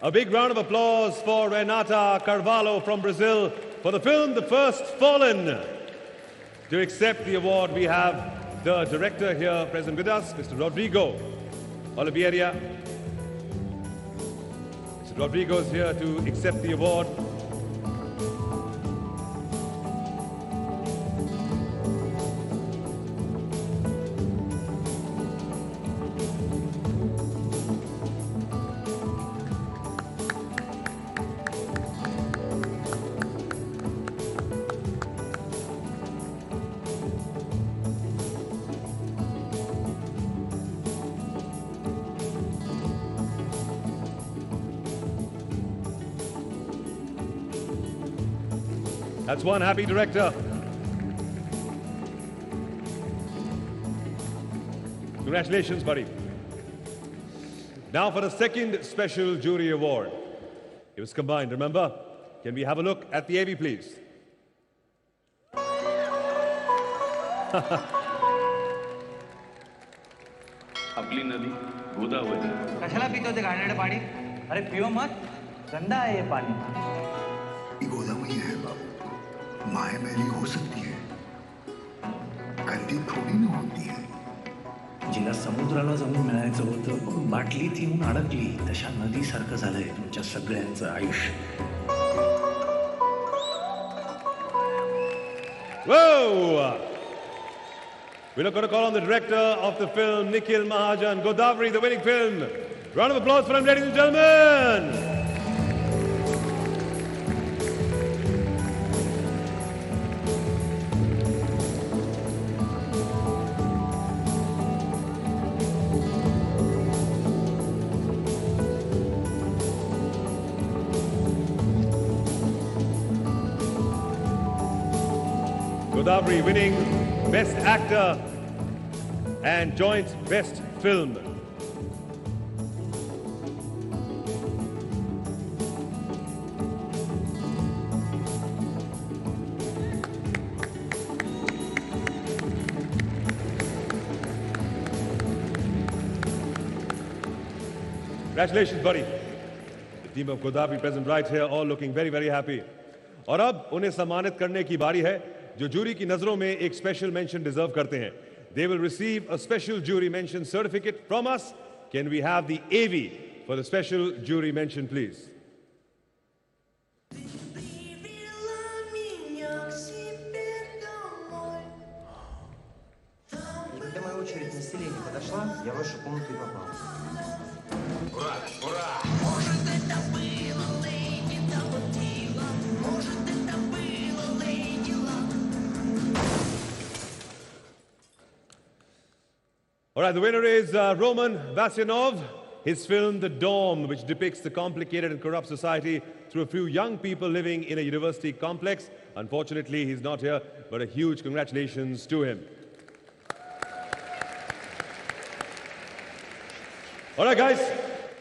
A big round of applause for Renata Carvalho from Brazil for the film The First Fallen. To accept the award, we have the director here present with us, Mr. Rodrigo Oliveira. Mr. Rodrigo is here to accept the award. That's one happy director. Congratulations, buddy. Now for the second special jury award. It was combined, remember? Can we have a look at the AV, please? आपली नदी गोदावरी. कशाला पितो ते घाणेरडं पाणी? अरे पिओ मत. गंदा आहे हे पाणी. ही गोदावरी है बाबू. माय मेरी हो सकती है, गंदी थोडी न होती है. जिला समुद्राला जाऊन मिळायचं होतं बाटलीत येऊन अडकली तशा नदीसारखं झालंय तुमच्या सगळ्यांचं आयुष्य. Whoa! We're going to call on the director of the film, Nikhil Mahajan, Godavari, the winning film. Round of applause for him, ladies and gentlemen. Godavari winning Best Actor and joint Best Film. Congratulations, buddy. The team of Godavari present right here, all looking very, very happy. और अब उन्हें सम्मानित करने की बारी है जो jury की नजरों में एक स्पेशल मेंशन डिजर्व करते हैं. They will receive a special jury mention certificate from us. Can we have the AV for the special jury mention, please? Когда моя очередь населения подошла, я в вашу комнату и попал. Ура! Ура! Может, это было Леди Даботила, может, это было Леди Лак. All right, the winner is Roman Vasyanov. His film, The Dome, which depicts the complicated and corrupt society through a few young people living in a university complex. Unfortunately, he's not here, but a huge congratulations to him. All right, guys.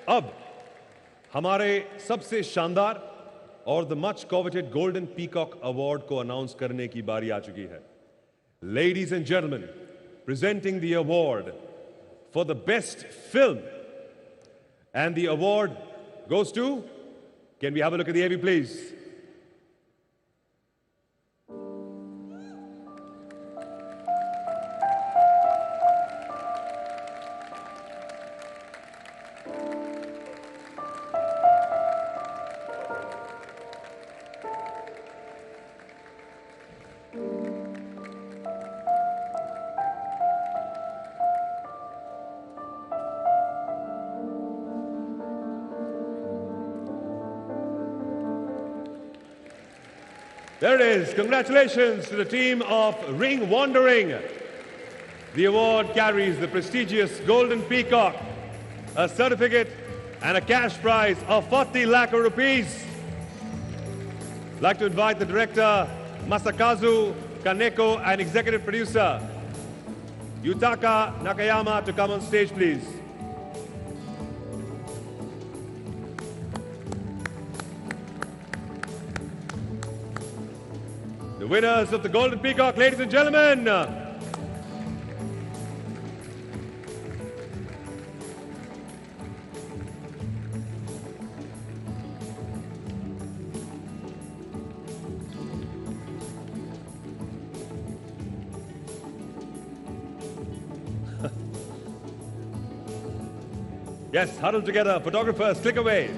अब हमारे सबसे शानदार और the much coveted Golden Peacock Award को announce करने की बारी आ चुकी है. Ladies and gentlemen, presenting the award for the best film. And the award goes to, can we have a look at the AV, please? There it is. Congratulations to the team of Ring Wandering. The award carries the prestigious Golden Peacock, a certificate and a cash prize of 40 lakh rupees. I'd like to invite the director, Masakazu Kaneko, and executive producer, Yutaka Nakayama, to come on stage, please. The winners of the Golden Peacock, ladies and gentlemen. Yes, huddle together, photographers, click away.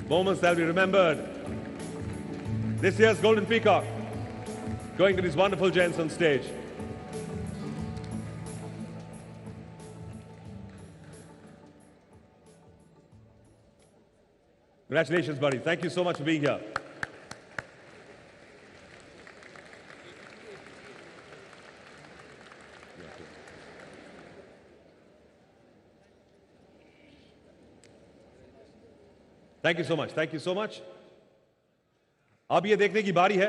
Moments that will be remembered. This year's Golden Peacock going to these wonderful gents on stage. Congratulations, buddy. Thank you so much for being here. Thank you so much. Thank you so much. अब ये देखने की बारी है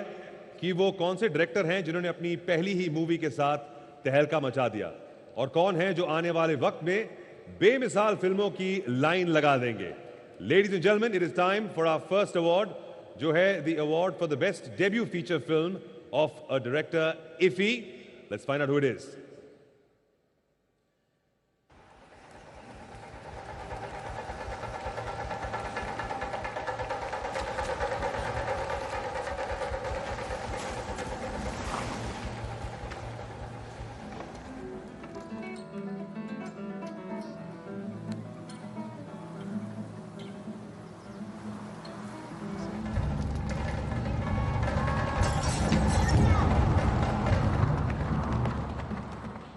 कि वो कौन से डायरेक्टर हैं जिन्होंने अपनी पहली ही मूवी के साथ तहलका मचा दिया और कौन हैं जो आने वाले वक्त में बेमिसाल फिल्मों की लाइन लगा देंगे. Ladies and gentlemen, it is time for our first award, जो है the award for the best debut feature film of a director, IFFI. Let's find out who it is.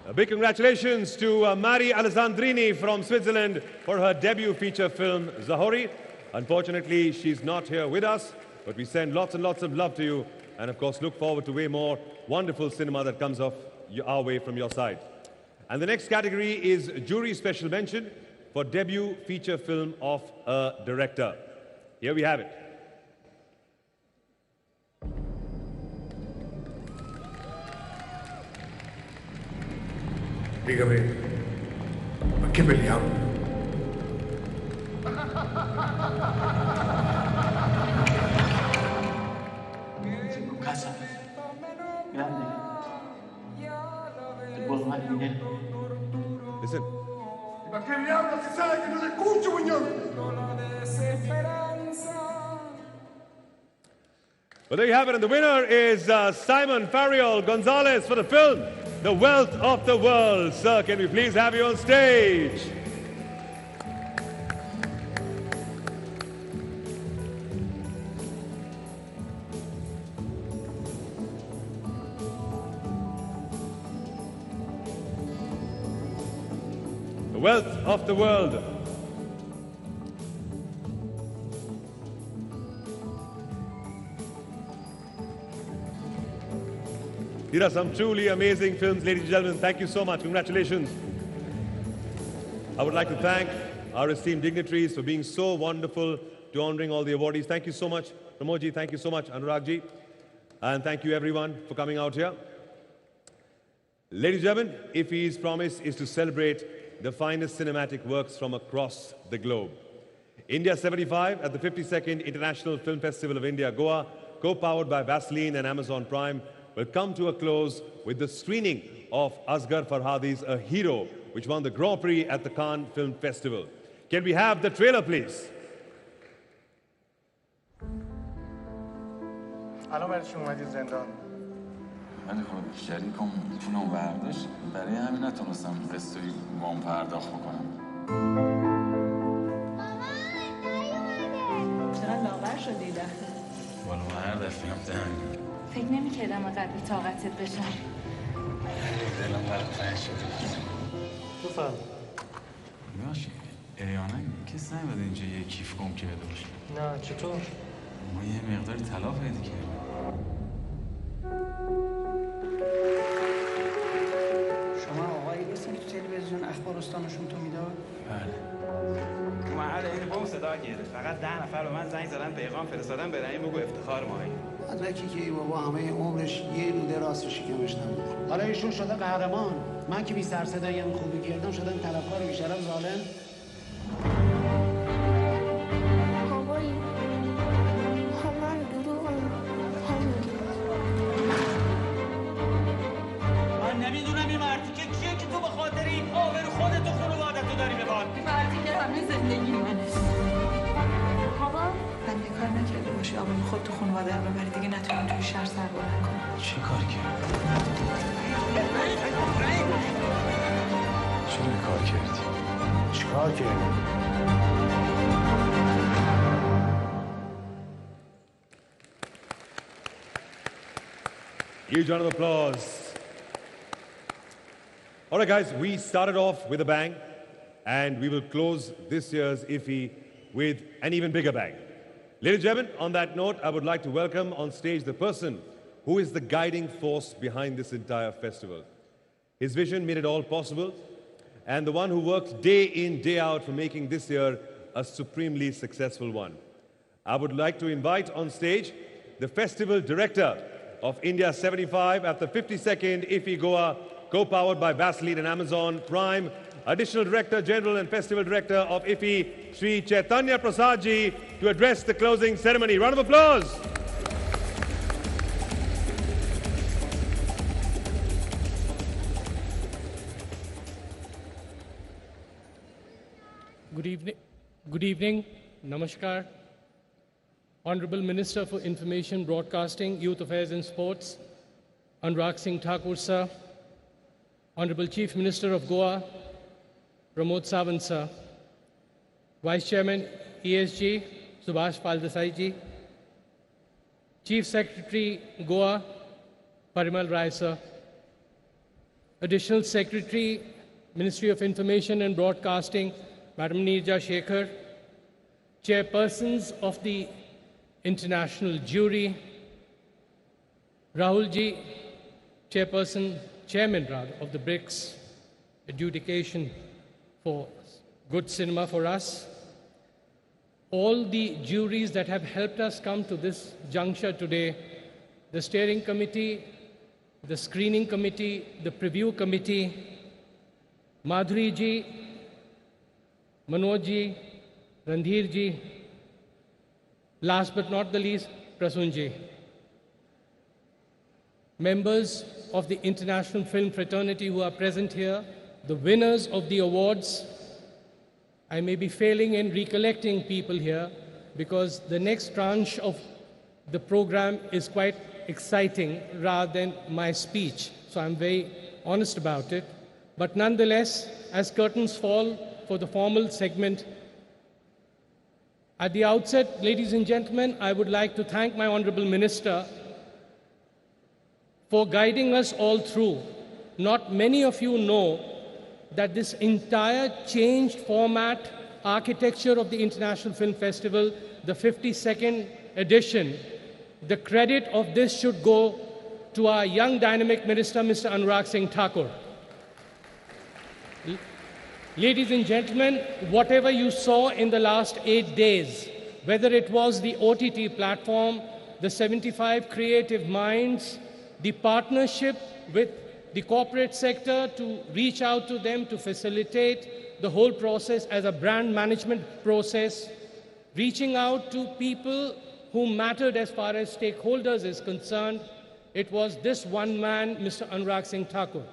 A big congratulations to Mari Alessandrini from Switzerland for her debut feature film, Zahori. Unfortunately, she's not here with us, but we send lots and lots of love to you and, of course, look forward to way more wonderful cinema that comes off our way from your side. And the next category is Jury Special Mention for debut feature film of a director. Here we have it. Dígame, ¿a qué peleamos? Casa. Grande. Te puedo dar dinero. Listen. ¿A qué le hablas si sabe que no te escucho, Muñoz? Well, there you have it, and the winner is Simon Fariol Gonzalez for the film The Wealth of the World. Sir, can we please have you on stage? The Wealth of the World. These are some truly amazing films, ladies and gentlemen. Thank you so much. Congratulations. I would like to thank our esteemed dignitaries for being so wonderful to honoring all the awardees. Thank you so much, Pramodji. Thank you so much, Anuragji. And thank you, everyone, for coming out here. Ladies and gentlemen, IFFI's promise is to celebrate the finest cinematic works from across the globe. India 75 at the 52nd International Film Festival of India, Goa, co-powered by Vaseline and Amazon Prime, will come to a close with the screening of Asghar Farhadi's A Hero, which won the Grand Prix at the Cannes Film Festival. Can we have the trailer, please? الان برای چی اومدی زندان؟ ولی خب شریکم پولم برداشت برای همین نتونستم قسطی وام پرداخت بکنم. چقدر لاغر شدی ده؟ والا هر دفعه هم دهنی. فکر نمی‌کردم اینقدر بی‌طاقتت بشم. دلم برات تنگ شده. بفهم. باشه. اریانا کسی نمیاد اینجا یه کیف گم کرده باشه. نه چطور؟ ما یه مقدار طلا پیدا کردیم. شما آقایی نیستین که تلویزیون اخبار استانشون تو میداد؟ بله. محل این بوم صدا گرفت. فقط 10 نفر به من زنگ زدن پیغام فرستادن به رحیم بگو افتخار ماهی. مدرکی که ای بابا همه عمرش یه دوده راست شکمش نبود. حالا ایشون شده قهرمان. من که بی سر صدایم خوبی کردم شدم طلبکار بیشرف ظالم. بابایی من دروغم من نمیدونم این مردی که کیه که تو به خاطر این آبرو خودت و خانواده‌تو داری ببار. این مردی که همه زندگی منه. بابا بنده کار نکرده باشی آبرو خود تو خانواده هم ببری دیگه نتونم توی شهر سر بلند کنم. چه کار کرد؟ چرا کار کردی؟ چیکار کردی؟ Huge round of applause. All right, guys, we started off with a bang, and we will close this year's IFFI with an even bigger bang. Ladies and gentlemen, on that note, I would like to welcome on stage the person who is the guiding force behind this entire festival. His vision made it all possible, and the one who worked day in, day out for making this year a supremely successful one. I would like to invite on stage the festival director of India 75 at the 52nd IFFI Goa, co-powered by Vaseline and Amazon Prime, Additional Director General and Festival Director of IFFI, Sri Chaitanya Prasad ji, to address the closing ceremony. Round of applause. Good evening, Namaskar. Honorable Minister for Information, Broadcasting, Youth Affairs and Sports, Anurag Singh Thakur sir, Honorable Chief Minister of Goa, Pramod Sawant sir, Vice Chairman ESG, Subhash Paldesai ji, Chief Secretary Goa, Parimal Rai sir, Additional Secretary, Ministry of Information and Broadcasting, Madam Neerja Shekhar, Chairpersons of the International Jury, Rahul ji, Chairman of the BRICS, adjudication for good cinema for us, all the juries that have helped us come to this juncture today, the steering committee, the screening committee, the preview committee, Madhuri ji, Manoj ji, Randhir ji, last but not the least, Prasun ji. Members of the International Film Fraternity who are present here, the winners of the awards. I may be failing in recollecting people here because the next tranche of the program is quite exciting rather than my speech. So I'm very honest about it. But nonetheless, as curtains fall for the formal segment, at the outset, ladies and gentlemen, I would like to thank my Honorable Minister for guiding us all through. Not many of you know that this entire changed format architecture of the International Film Festival, the 52nd edition, the credit of this should go to our young dynamic minister, Mr. Anurag Singh Thakur. Ladies and gentlemen, whatever you saw in the last 8 days, whether it was the OTT platform, the 75 creative minds, the partnership with the corporate sector to reach out to them to facilitate the whole process as a brand management process, reaching out to people who mattered as far as stakeholders is concerned, it was this one man, Mr. Anurag Singh Thakur.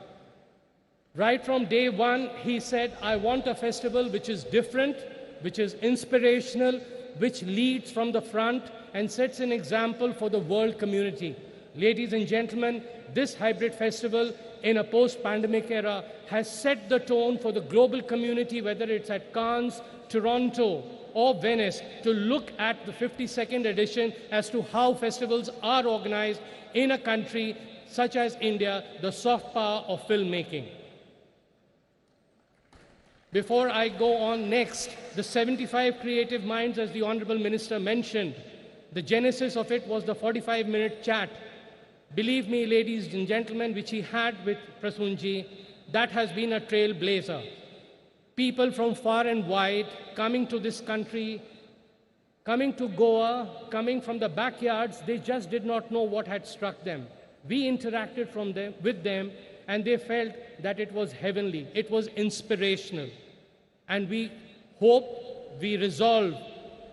Right from day one, he said, I want a festival which is different, which is inspirational, which leads from the front and sets an example for the world community. Ladies and gentlemen, this hybrid festival in a post-pandemic era has set the tone for the global community, whether it's at Cannes, Toronto, or Venice, to look at the 52nd edition as to how festivals are organized in a country such as India, the soft power of filmmaking. Before I go on next, the 75 creative minds, as the Honorable Minister mentioned, The genesis of it was the 45-minute chat. Believe me, ladies and gentlemen, which he had with Prasoonji, that has been a trailblazer. People from far and wide coming to this country, coming to Goa, coming from the backyards, they just did not know what had struck them. We interacted with them, and they felt that it was heavenly, it was inspirational. And we hope, we resolve,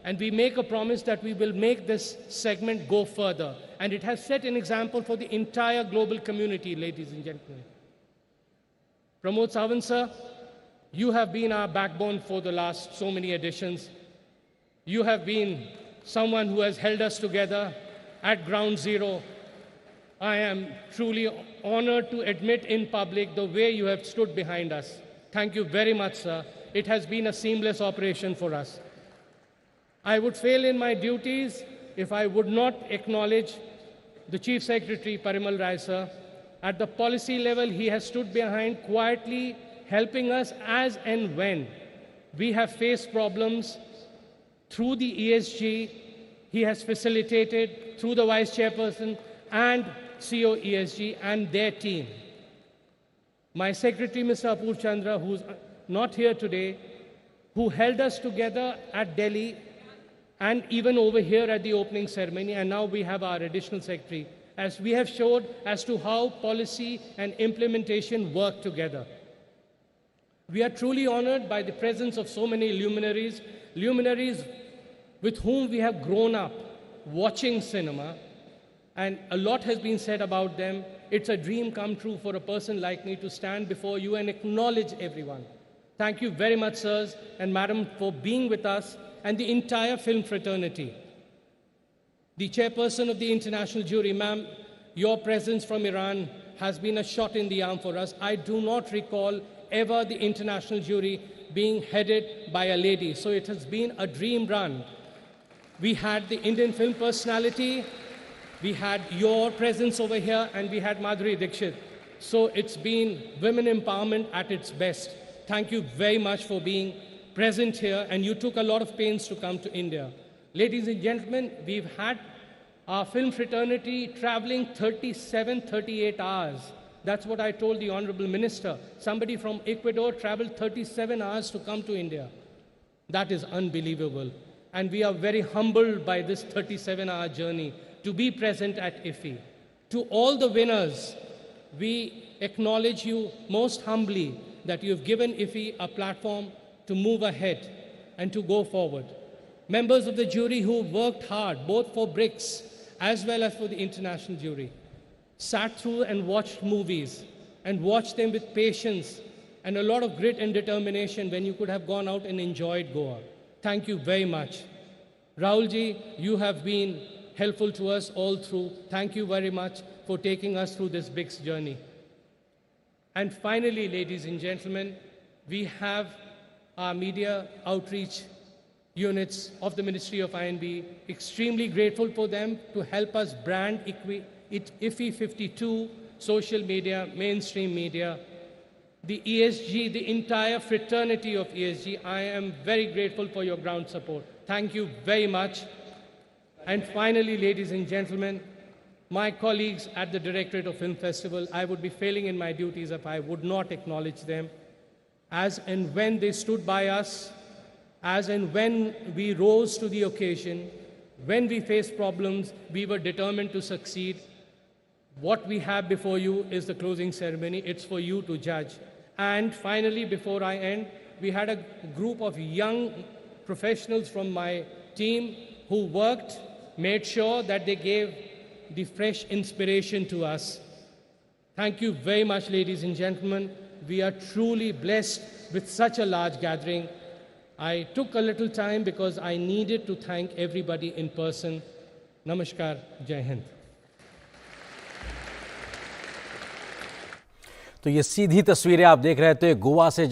and we make a promise that we will make this segment go further. And it has set an example for the entire global community, ladies and gentlemen. Pramod Sawant sir, you have been our backbone for the last so many editions. You have been someone who has held us together at ground zero. I am truly honored to admit in public the way you have stood behind us. Thank you very much, sir. It has been a seamless operation for us. I would fail in my duties if I would not acknowledge the Chief Secretary, Parimal Rai, sir. At the policy level, he has stood behind quietly, helping us as and when we have faced problems. Through the ESG, he has facilitated through the Vice Chairperson and CEO ESG and their team. My Secretary, Mr. Apur Chandra, who's not here today, who held us together at Delhi and even over here at the opening ceremony, and now we have our additional secretary, as we have showed as to how policy and implementation work together. We are truly honored by the presence of so many luminaries with whom we have grown up watching cinema, and a lot has been said about them. It's a dream come true for a person like me to stand before you and acknowledge everyone. Thank you very much, sirs and madam, for being with us and the entire film fraternity. The chairperson of the international jury, ma'am, your presence from Iran has been a shot in the arm for us. I do not recall ever the international jury being headed by a lady, so it has been a dream run. We had the Indian film personality, we had your presence over here, and we had Madhuri Dixit. So it's been women empowerment at its best. Thank you very much for being present here, and you took a lot of pains to come to India. Ladies and gentlemen, we've had our film fraternity traveling 37, 38 hours. That's what I told the Honorable Minister. Somebody from Ecuador traveled 37 hours to come to India. That is unbelievable. And we are very humbled by this 37-hour journey to be present at IFFI. To all the winners, we acknowledge you most humbly that you have given IFFI a platform to move ahead and to go forward. Members of the jury who worked hard, both for BRICS as well as for the international jury, sat through and watched movies and watched them with patience and a lot of grit and determination when you could have gone out and enjoyed Goa. Thank you very much. Rahulji, you have been helpful to us all through. Thank you very much for taking us through this BRICS journey. And finally, ladies and gentlemen, we have our media outreach units of the Ministry of INB. Extremely grateful for them to help us brand IFFI 52, social media, mainstream media. The ESG, the entire fraternity of ESG, I am very grateful for your ground support. Thank you very much. And finally, ladies and gentlemen, my colleagues at the Directorate of Film Festival, I would be failing in my duties if I would not acknowledge them. As and when they stood by us, as and when we rose to the occasion, when we faced problems, we were determined to succeed. What we have before you is the closing ceremony. It's for you to judge. And finally, before I end, we had a group of young professionals from my team who worked, made sure that they gave the fresh inspiration to us. Thank you very much, ladies and gentlemen. We are truly blessed with such a large gathering. I took a little time because I needed to thank everybody in person. Namaskar, Jai Hind. तो ये सीधी तस्वीरें आप देख रहे थे गोवा से।